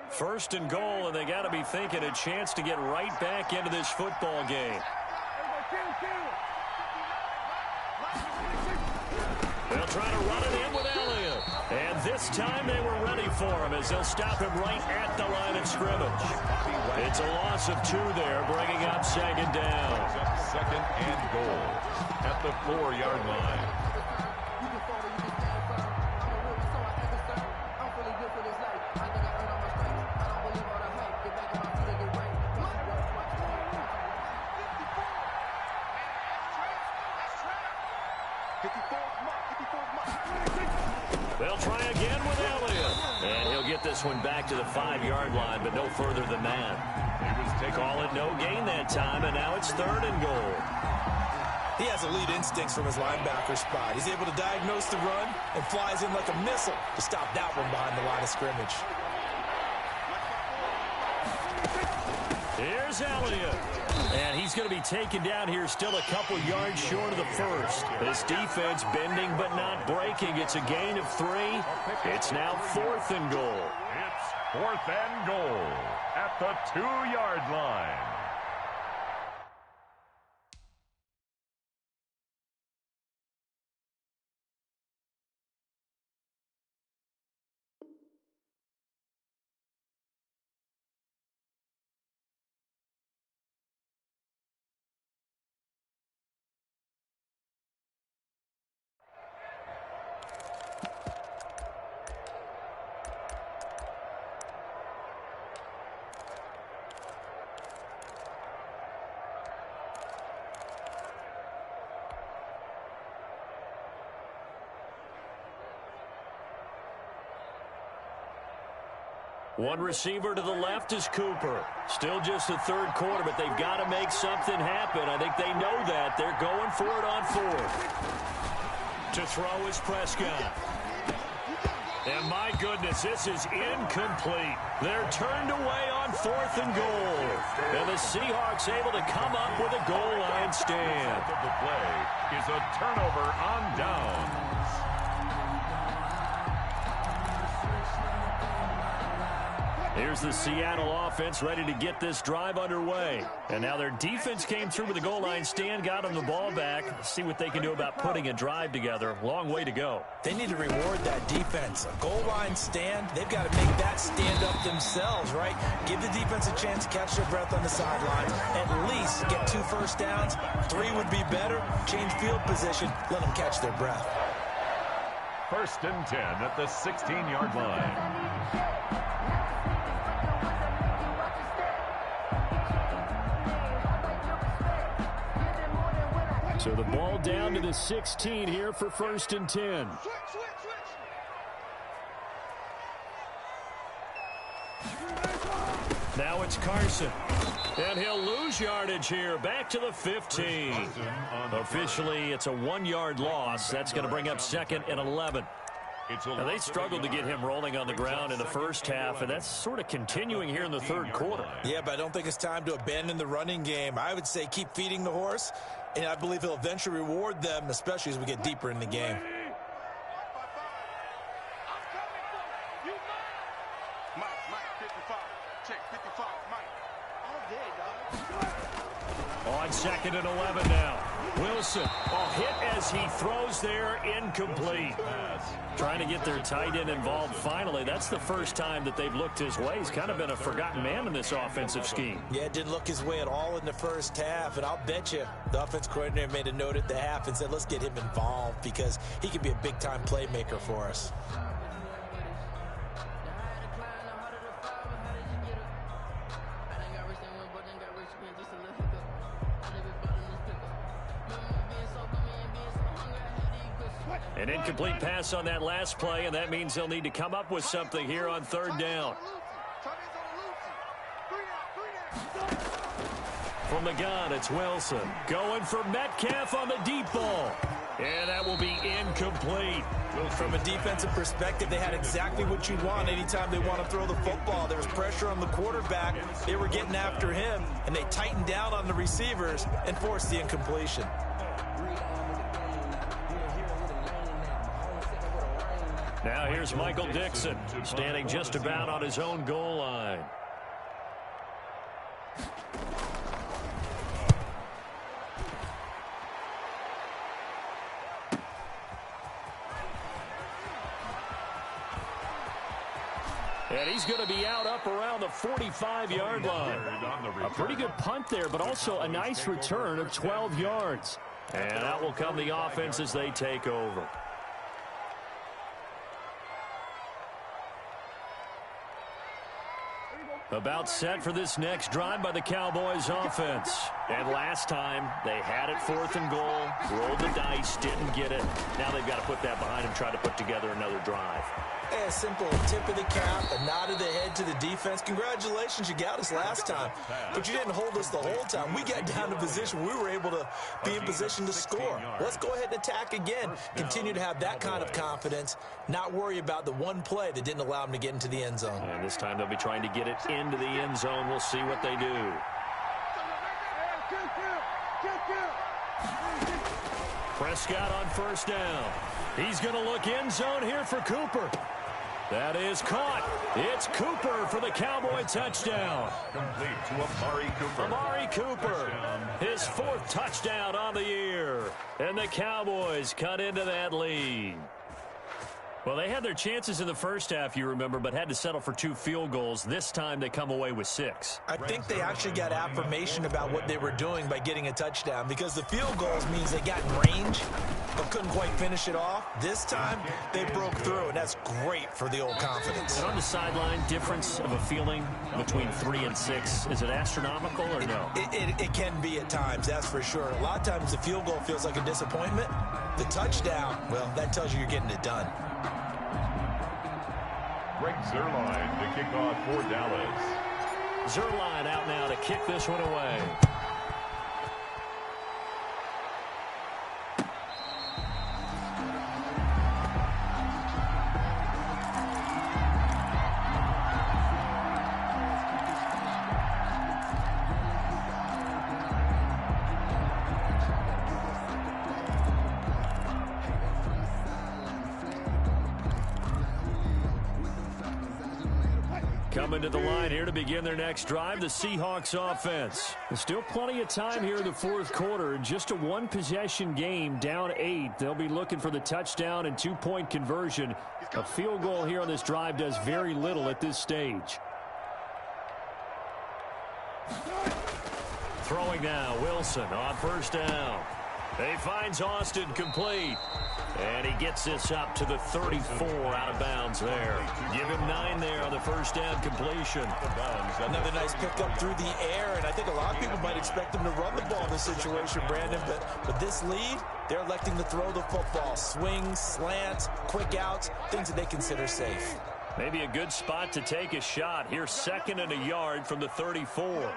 First and goal, and they got to be thinking a chance to get right back into this football game. They'll try to run it in with Elliott. And this time they were ready for him as they'll stop him right at the line of scrimmage. It's a loss of 2 there, bringing up 2nd down. 2nd and goal at the 4-yard line. They'll try again with Elliott. And he'll get this one back to the 5-yard line, but no further than that. Call it no gain that time, and now it's 3rd and goal. He has elite instincts from his linebacker spot. He's able to diagnose the run and flies in like a missile to stop that one behind the line of scrimmage. Here's Elliott. And he's going to be taken down here still a couple yards short of the 1st. This defense bending but not breaking. It's a gain of 3. It's now 4th and goal. It's 4th and goal at the 2-yard line. One receiver to the left is Cooper. Still just the 3rd quarter, but they've got to make something happen. I think they know that. They're going for it on 4th. To throw is Prescott. And my goodness, this is incomplete. They're turned away on 4th and goal. And the Seahawks able to come up with a goal line stand. The play is a turnover on downs. Here's the Seattle offense ready to get this drive underway. And now their defense came through with a goal line stand, got them the ball back. See what they can do about putting a drive together. Long way to go. They need to reward that defense. A goal line stand, they've got to make that stand up themselves, right? Give the defense a chance to catch their breath on the sidelines. At least get 2 first downs. 3 would be better. Change field position. Let them catch their breath. 1st and 10 at the 16-yard line. So the ball down to the 16 here for 1st and 10. Now it's Carson. And he'll lose yardage here. Back to the 15. Officially, it's a 1-yard loss. That's going to bring up 2nd and 11. Now, they struggled to get him rolling on the ground in the first half, and that's sort of continuing here in the 3rd quarter. Yeah, but I don't think it's time to abandon the running game. I would say keep feeding the horse, and I believe he'll eventually reward them, especially as we get deeper in the game. Mike, 55. Check, 55, Mike. All day, dog. On 2nd and 11 now. Wilson, hit as he throws there, incomplete. Trying to get their tight end involved finally. That's the first time that they've looked his way. He's kind of been a forgotten man in this offensive scheme. Yeah, it didn't look his way at all in the first half, and I'll bet you the offense coordinator made a note at the half and said, let's get him involved because he could be a big-time playmaker for us. An incomplete pass on that last play, and that means they'll need to come up with something here on 3rd down. From the gun, it's Wilson. Going for Metcalf on the deep ball. And that will be incomplete. From a defensive perspective, they had exactly what you want anytime they want to throw the football. There was pressure on the quarterback. They were getting after him, and they tightened down on the receivers and forced the incompletion. Now here's Michael Dixon, standing just about on his own goal line. And he's going to be out up around the 45-yard line. A pretty good punt there, but also a nice return of 12 yards. And out will come the offense as they take over. About set for this next drive by the Cowboys offense. And last time, they had it 4th and goal, rolled the dice, didn't get it. Now they've got to put that behind and try to put together another drive. A simple tip of the cap, a nod of the head to the defense. Congratulations, you got us last time. But you didn't hold us the whole time. We got down to position. We were able to be in position to score. Let's go ahead and attack again. Continue to have that kind of confidence. Not worry about the one play that didn't allow them to get into the end zone. And this time they'll be trying to get it into the end zone. We'll see what they do. Prescott on 1st down. He's going to look end zone here for Cooper. That is caught. It's Cooper for the Cowboy touchdown. Complete to Amari Cooper. Amari Cooper, his 4th touchdown on the year. And the Cowboys cut into that lead. Well, they had their chances in the first half, you remember, but had to settle for 2 field goals. This time they come away with 6. I think they actually got affirmation about what they were doing by getting a touchdown because the field goals means they got in range but couldn't quite finish it off. This time they broke through, and that's great for the old confidence. And on the sideline, difference of a feeling between 3 and 6, is it astronomical or no? It can be at times, that's for sure. A lot of times the field goal feels like a disappointment. The touchdown, well, that tells you you're getting it done. Greg Zuerlein to kick off for Dallas. Zuerlein out now to kick this one away. Coming to the line here to begin their next drive, the Seahawks offense. There's still plenty of time here in the 4th quarter. Just a 1-possession game, down 8. They'll be looking for the touchdown and 2-point conversion. A field goal here on this drive does very little at this stage. Throwing now, Wilson on 1st down. He finds Austin complete. And he gets this up to the 34 out of bounds there. Give him 9 there on the 1st down completion. Another nice pickup through the air, and I think a lot of people might expect them to run the ball in this situation, Brandon, but with this lead, they're electing to throw the football. Swings, slants, quick outs, things that they consider safe. Maybe a good spot to take a shot. Here's 2nd and a yard from the 34.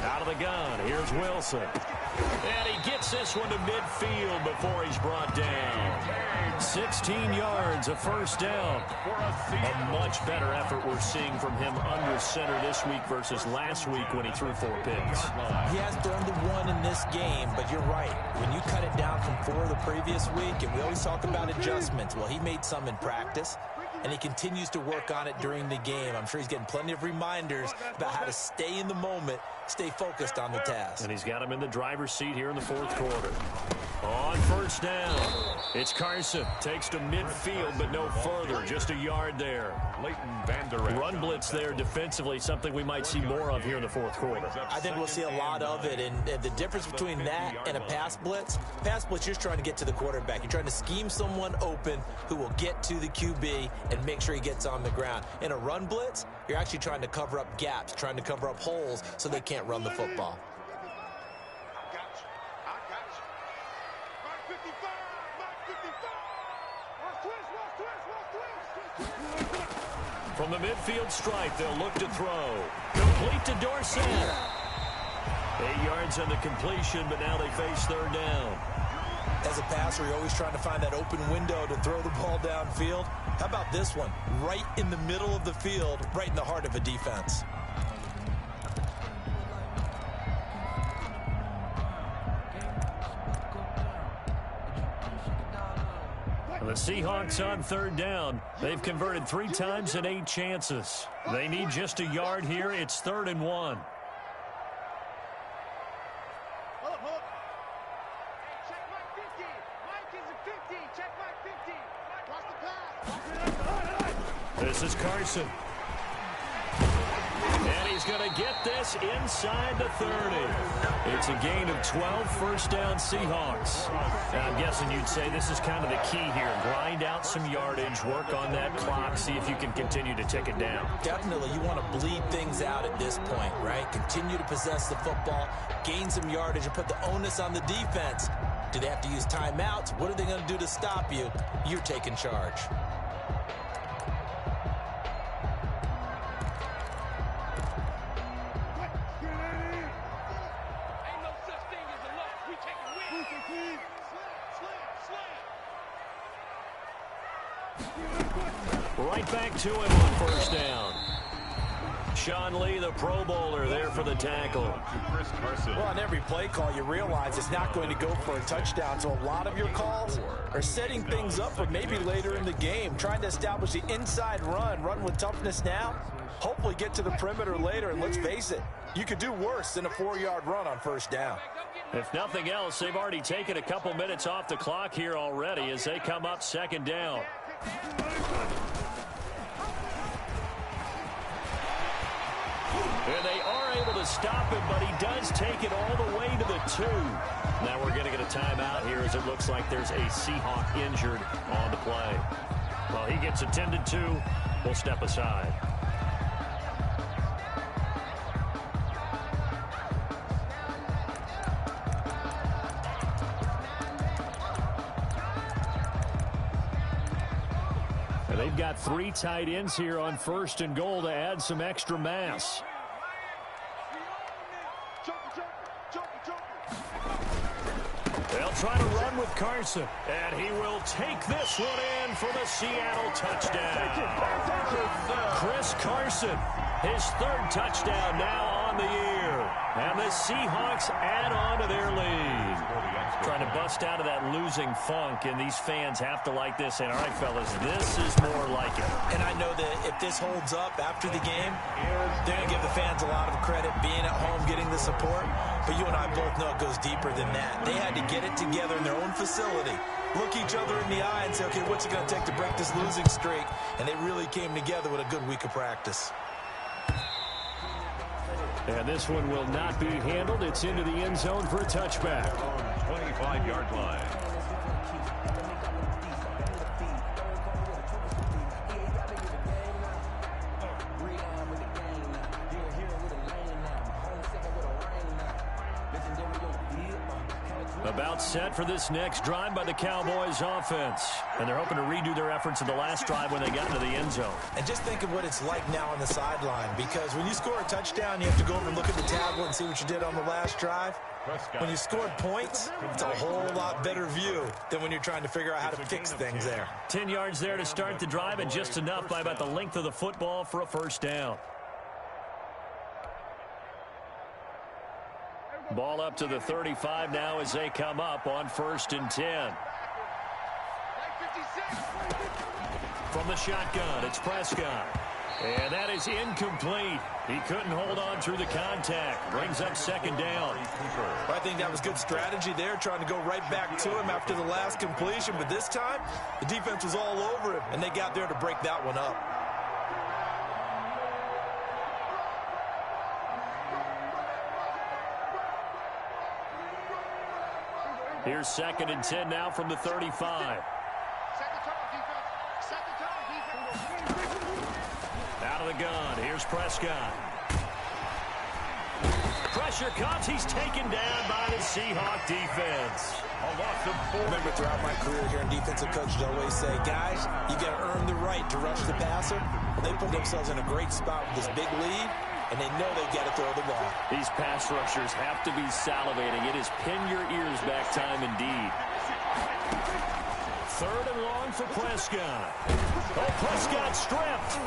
Out of the gun, here's Wilson. And he gets this one to midfield before he's brought down. 16 yards, a 1st down. A much better effort we're seeing from him under center this week versus last week when he threw 4 picks. He has thrown the 1 in this game, but you're right. When you cut it down from 4 the previous week, and we always talk about adjustments, well, he made some in practice. and he continues to work on it during the game. I'm sure he's getting plenty of reminders about how to stay in the moment, stay focused on the task. And he's got him in the driver's seat here in the fourth quarter. On first down, it's Carson. Takes to midfield, but no further. Just a yard there. Run blitz there defensively, something we might see more of here in the fourth quarter. I think we'll see a lot of it, and the difference between that and a pass blitz, you're just trying to get to the quarterback. You're trying to scheme someone open who will get to the QB and make sure he gets on the ground. In a run blitz, you're actually trying to cover up gaps, trying to cover up holes so they can't run the football. From the midfield stripe, they'll look to throw. Complete to Dorsett. 8 yards on the completion, but now they face third down. As a passer, you're always trying to find that open window to throw the ball downfield. How about this one? Right in the middle of the field, right in the heart of a defense. The Seahawks on third down. They've converted 3 times in 8 chances. They need just a yard here. It's 3rd and 1. Check my 50. Mike is a 50. Check my 50. Watch the pass. This is Carson. And he's going to get this inside the 30. It's a gain of 12, first down Seahawks. Now, I'm guessing you'd say this is kind of the key here. Grind out some yardage, work on that clock, see if you can continue to tick it down. Definitely, you want to bleed things out at this point, right? Continue to possess the football, gain some yardage, and put the onus on the defense. Do they have to use timeouts? What are they going to do to stop you? You're taking charge. Right back to him on first down. Sean Lee, the Pro Bowler, there for the tackle. Well, on every play call, you realize it's not going to go for a touchdown, so a lot of your calls are setting things up for maybe later in the game, trying to establish the inside run with toughness now, hopefully get to the perimeter later, and let's face it, you could do worse than a 4-yard run on first down. If nothing else, they've already taken a couple minutes off the clock here already as they come up second down. And they are able to stop him, but he does take it all the way to the 2. Now we're going to get a timeout here as it looks like there's a Seahawk injured on the play. Well, he gets attended to. We'll step aside. And they've got 3 tight ends here on first and goal to add some extra mass. They'll try to run with Carson, and he will take this one in for the Seattle touchdown. Chris Carson, his 3rd touchdown now on the year, and the Seahawks add on to their lead. Trying to bust out of that losing funk, and these fans have to like this. And all right, fellas, this is more like it. And I know that if this holds up after the game, they're going to give the fans a lot of credit being at home, getting the support. But you and I both know it goes deeper than that. They had to get it together in their own facility, look each other in the eye and say, okay, what's it going to take to break this losing streak? And they really came together with a good week of practice. And this one will not be handled. It's into the end zone for a touchback. 25-yard line. About set for this next drive by the Cowboys offense. And they're hoping to redo their efforts in the last drive when they got into the end zone. And just think of what it's like now on the sideline, because when you score a touchdown, you have to go over and look at the tablet and see what you did on the last drive. When you scored points, it's a whole lot better view than when you're trying to figure out how to fix things there. 10 yards there to start the drive, and just enough by about the length of the football for a first down. Ball up to the 35 now as they come up on 1st and 10. From the shotgun, it's Prescott. And that is incomplete. He couldn't hold on through the contact. Brings up second down. I think that was good strategy there, trying to go right back to him after the last completion. But this time, the defense was all over him, and they got there to break that one up. Here's 2nd and 10 now from the 35. Out of the gun, here's Prescott. Pressure comes, he's taken down by the Seahawk defense. A loss of 4. Remember, throughout my career here in defensive coaches always say, guys, you got to earn the right to rush the passer. They put themselves in a great spot with this big lead, and they know they've got to throw the ball. These pass rushers have to be salivating. It is pin your ears back time indeed. 3rd and long for Prescott. Oh, Prescott stripped.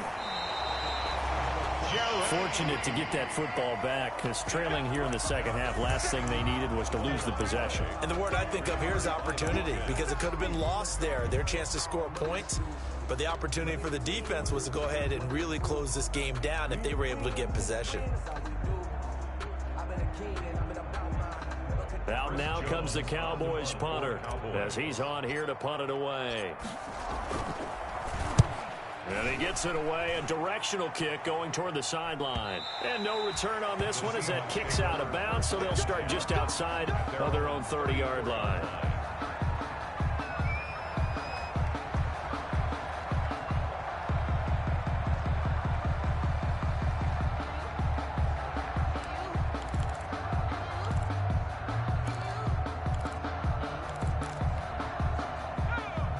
Fortunate to get that football back, because trailing here in the second half, last thing they needed was to lose the possession. And the word I think of here is opportunity, because it could have been lost there, their chance to score points. But the opportunity for the defense was to go ahead and really close this game down if they were able to get possession. Out now comes the Cowboys punter, as he's on here to punt it away. And he gets it away, a directional kick going toward the sideline. And no return on this one as that kicks out of bounds, so they'll start just outside of their own 30-yard line.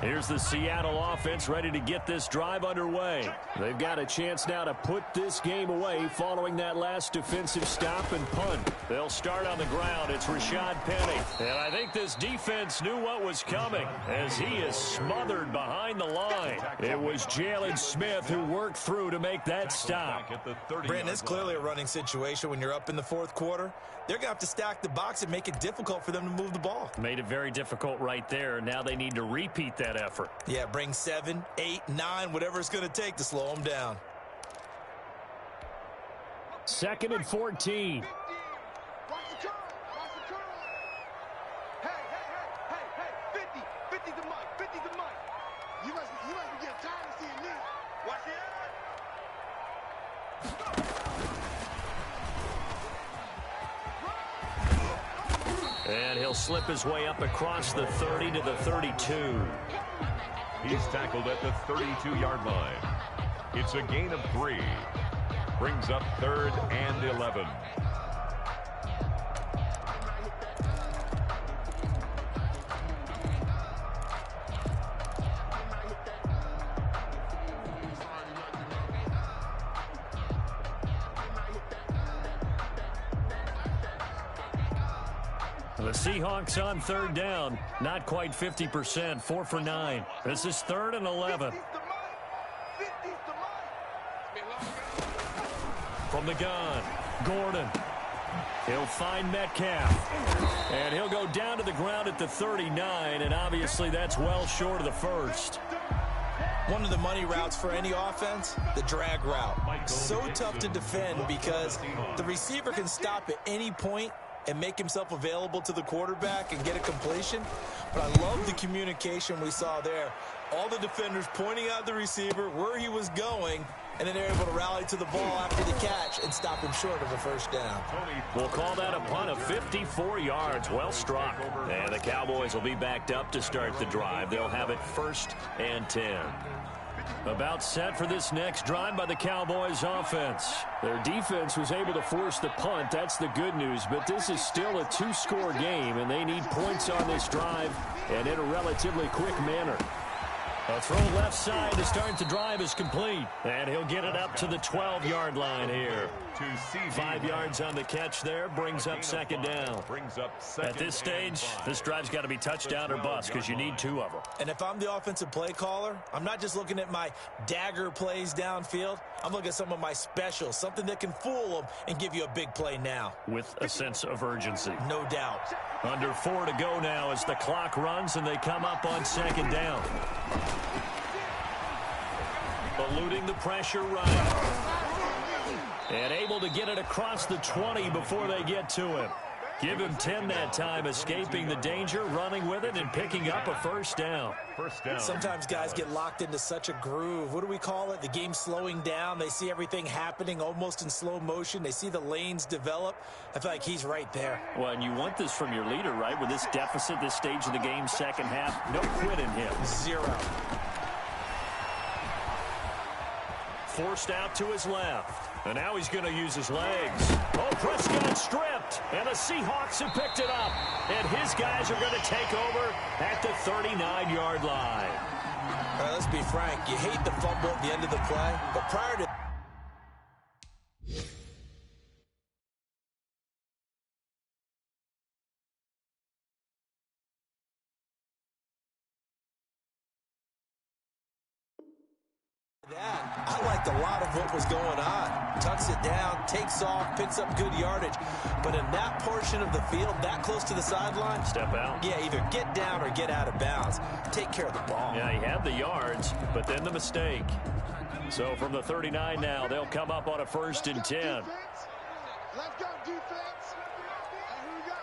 Here's the Seattle offense ready to get this drive underway. They've got a chance now to put this game away following that last defensive stop and punt. They'll start on the ground. It's Rashad Penny. And I think this defense knew what was coming as he is smothered behind the line. It was Jalen Smith who worked through to make that stop. Brandon, it's clearly a running situation when you're up in the 4th quarter. They're going to have to stack the box and make it difficult for them to move the ball. Made it very difficult right there. Now they need to repeat that effort. Yeah, bring 7, 8, 9, whatever it's going to take to slow them down. 2nd and 14. Watch the turn. Watch the turn. Hey, 50. 50 the mic. 50 the mic. You must be getting tired of seeing this. Watch it. And he'll slip his way up across the 30 to the 32. He's tackled at the 32-yard line. It's a gain of 3. Brings up 3rd and 11. The Seahawks on 3rd down. Not quite 50%. 4 for 9. This is 3rd and 11. From the gun, Gordon. He'll find Metcalf. And he'll go down to the ground at the 39, and obviously that's well short of the first. One of the money routes for any offense, the drag route. So tough to defend because the receiver can stop at any point and make himself available to the quarterback and get a completion. But I love the communication we saw there. All the defenders pointing out the receiver, where he was going, and then they're able to rally to the ball after the catch and stop him short of a first down. We'll call that a punt of 54 yards. Well struck. And the Cowboys will be backed up to start the drive. They'll have it 1st and 10. About set for this next drive by the Cowboys offense. Their defense was able to force the punt. That's the good news. But this is still a 2-score game, and they need points on this drive and in a relatively quick manner. A throw left side to start the drive is complete. And he'll get it up to the 12-yard line here. 5 yards on the catch there. Brings up 2nd down. At this stage, this drive's got to be touchdown or bust because you need 2 of them. And if I'm the offensive play caller, I'm not just looking at my dagger plays downfield. I'm looking at some of my specials, something that can fool them and give you a big play now. With a sense of urgency. No doubt. Under 4 to go now as the clock runs and they come up on 2nd down. Eluding the pressure right. And able to get it across the 20 before they get to him. Give him 10 that time, escaping the danger, running with it, and picking up a first down. Sometimes guys get locked into such a groove. What do we call it? The game's slowing down. They see everything happening almost in slow motion. They see the lanes develop. I feel like he's right there. Well, and you want this from your leader, right? With this deficit, this stage of the game, second half, no quit in him. 0. Forced out to his left. And now he's going to use his legs. Oh, Prescott stripped. And the Seahawks have picked it up. And his guys are going to take over at the 39-yard line. All right, let's be frank. You hate the fumble at the end of the play, but prior to that, I liked a lot of what was going on. Tucks it down, takes off, picks up good yardage. But in that portion of the field, that close to the sideline, step out. Yeah, either get down or get out of bounds. Take care of the ball. Yeah, he had the yards, but then the mistake. So from the 39 now, they'll come up on a 1st and 10. Let's go, defense. And here we go.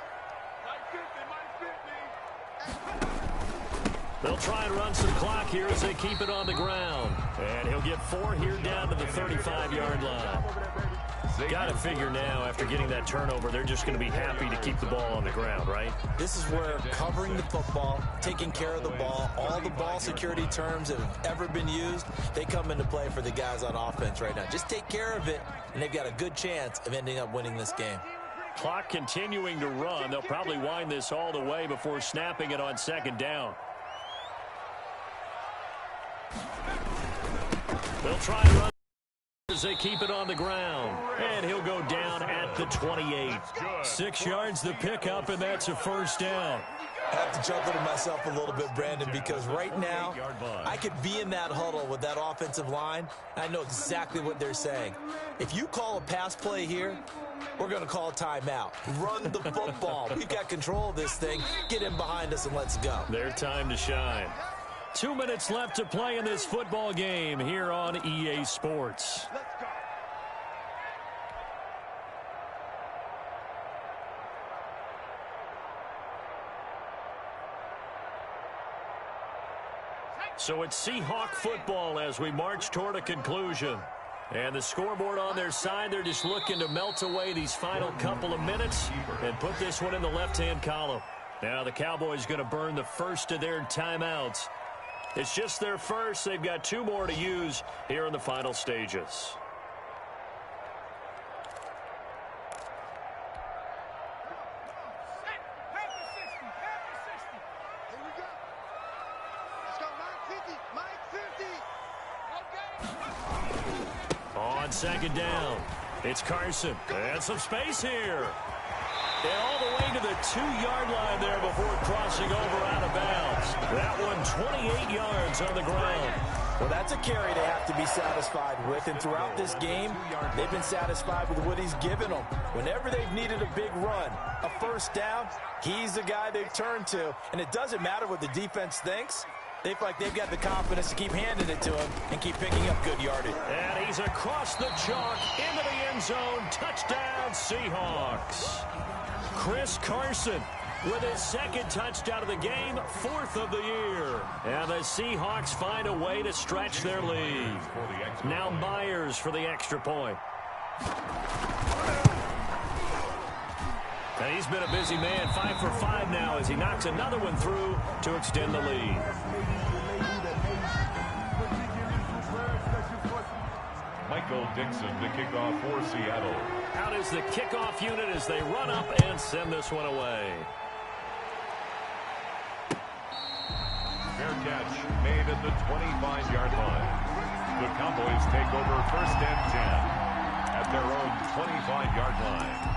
They'll try and run some clock here as they keep it on the ground. And he'll get 4 here down to the 35-yard line. Got to figure now, after getting that turnover, they're just going to be happy to keep the ball on the ground, right? This is where covering the football, taking care of the ball, all the ball security terms that have ever been used, they come into play for the guys on offense right now. Just take care of it, and they've got a good chance of ending up winning this game. Clock continuing to run. They'll probably wind this all the way before snapping it on 2nd down. They'll try and run as they keep it on the ground. And he'll go down at the 28. 6 yards the pickup, and that's a 1st down. I have to chuckle to myself a little bit, Brandon, because right now I could be in that huddle with that offensive line. I know exactly what they're saying. If you call a pass play here, we're going to call a timeout. Run the football. We've got control of this thing. Get in behind us and let's go. Their time to shine. 2 minutes left to play in this football game here on EA Sports. So it's Seahawk football as we march toward a conclusion. And the scoreboard on their side, they're just looking to melt away these final couple of minutes and put this one in the left-hand column. Now the Cowboys going to burn the first of their timeouts. It's just their first. They've got 2 more to use here in the final stages. On 2nd down, it's Carson. And some space here. And all the way to the 2-yard line there before crossing over out of bounds. That one 28 yards on the ground. Well, that's a carry they have to be satisfied with. And throughout this game, they've been satisfied with what he's given them. Whenever they've needed a big run, a 1st down, he's the guy they've turned to. And it doesn't matter what the defense thinks. They feel like they've got the confidence to keep handing it to him and keep picking up good yardage. And he's across the chalk into the end zone. Touchdown, Seahawks. Chris Carson with his 2nd touchdown of the game, 4th of the year. And the Seahawks find a way to stretch their lead. Now Myers for the extra point. And he's been a busy man, 5 for 5 now as he knocks another one through to extend the lead. Michael Dixon to kick off for Seattle. Out is the kickoff unit as they run up and send this one away. Fair catch made at the 25-yard line. The Cowboys take over 1st and 10 at their own 25-yard line.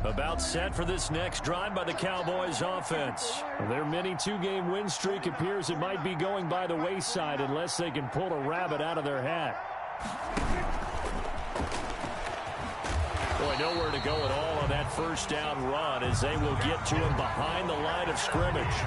About set for this next drive by the Cowboys offense. Their mini two-game win streak appears it might be going by the wayside unless they can pull a rabbit out of their hat. Boy, nowhere to go at all on that first down run as they will get to him behind the line of scrimmage.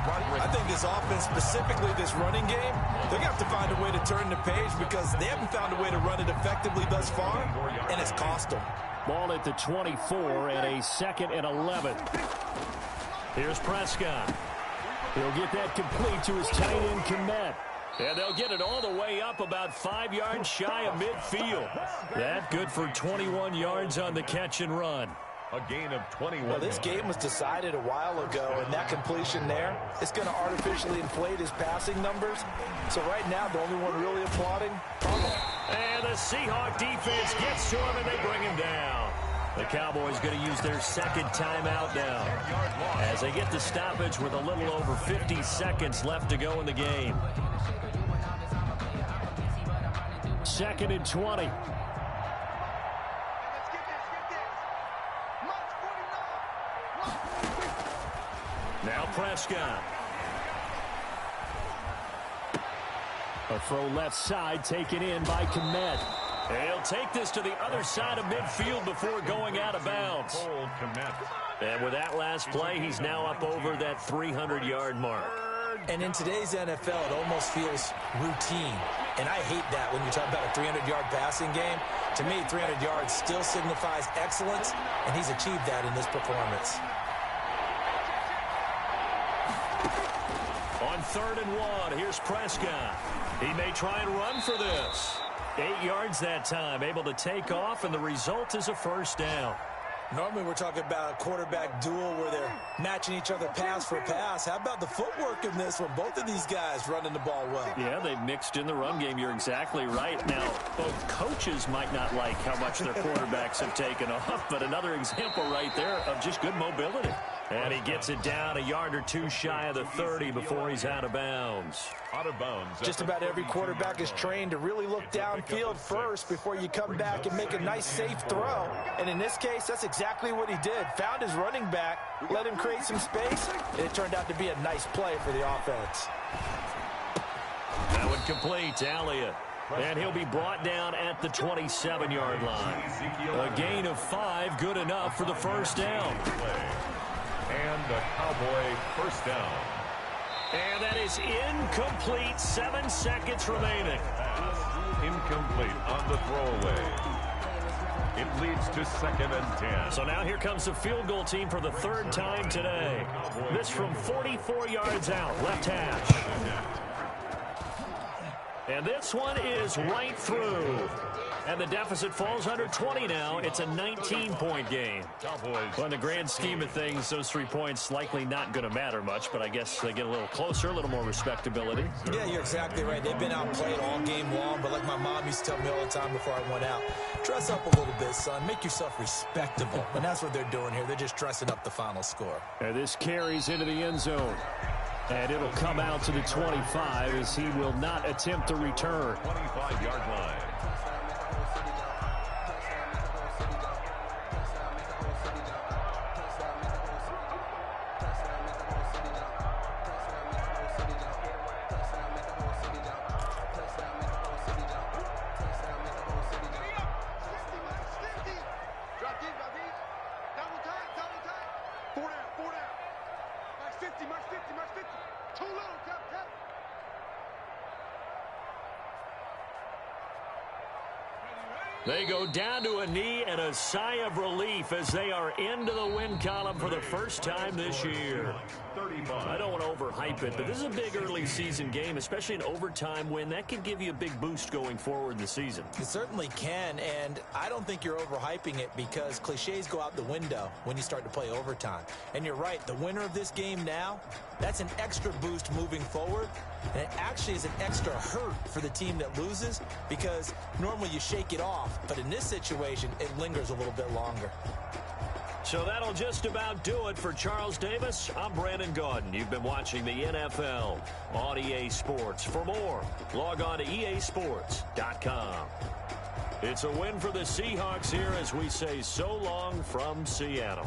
I think this offense, specifically this running game, they're going to have to find a way to turn the page because they haven't found a way to run it effectively thus far, and it's cost them. Ball at the 24 and a 2nd and 11. Here's Prescott. He'll get that complete to his tight end, Kmet. And they'll get it all the way up about 5 yards shy of midfield. That good for 21 yards on the catch and run. A gain of 21. Well, this game was decided a while ago, and that completion there is going to artificially inflate his passing numbers. So right now, the only one really applauding. And the Seahawk defense gets to him, and they bring him down. The Cowboys going to use their second timeout now as they get the stoppage with a little over 50 seconds left to go in the game. 2nd and 20. Now Prescott. A throw left side taken in by Kmet. He'll take this to the other side of midfield before going out of bounds. And with that last play, he's now up over that 300-yard mark. And in today's NFL, it almost feels routine. And I hate that when you talk about a 300-yard passing game. To me, 300 yards still signifies excellence, and he's achieved that in this performance. On 3rd and 1, here's Prescott. He may try and run for this. 8 yards that time, able to take off, and the result is a first down. Normally we're talking about a quarterback duel where they're matching each other pass for pass. How about the footwork in this one? Both of these guys running the ball well. Yeah, they've mixed in the run game. You're exactly right. Now, both coaches might not like how much their quarterbacks have taken off, but another example right there of just good mobility. And he gets it down a yard or two shy of the 30 before he's out of bounds. Out of bounds. Just about every quarterback is trained to really look downfield first before you come back and make a nice, safe throw. And in this case, that's exactly what he did. Found his running back, let him create some space, and it turned out to be a nice play for the offense. That would complete to Elliott. And he'll be brought down at the 27-yard line. A gain of 5, good enough for the first down. And the Cowboy first down. And that is incomplete. 7 seconds remaining. Incomplete on the throwaway. It leads to 2nd and 10. So now here comes the field goal team for the 3rd time today. This from 44 yards out, left hash. And this one is right through. And the deficit falls under 20 now. It's a 19-point game. Well, in the grand scheme of things, those 3 points likely not going to matter much, but I guess they get a little closer, a little more respectability. Yeah, you're exactly right. They've been outplayed all game long, but like my mom used to tell me all the time before I went out, dress up a little bit, son. Make yourself respectable. And that's what they're doing here. They're just dressing up the final score. And this carries into the end zone. And it'll come out to the 25 as he will not attempt to return. 25-yard line. They go down to a knee and a sigh of relief as they are into the win column for the first time this year. I don't want to overhype it, but this is a big early season game, especially an overtime win. That could give you a big boost going forward in the season. It certainly can, and I don't think you're overhyping it because cliches go out the window when you start to play overtime. And you're right, the winner of this game now, that's an extra boost moving forward. And it actually is an extra hurt for the team that loses because normally you shake it off, but in this situation, it lingers a little bit longer. So that'll just about do it for Charles Davis. I'm Brandon Gaudin. You've been watching the NFL on EA Sports. For more, log on to easports.com. It's a win for the Seahawks here as we say so long from Seattle.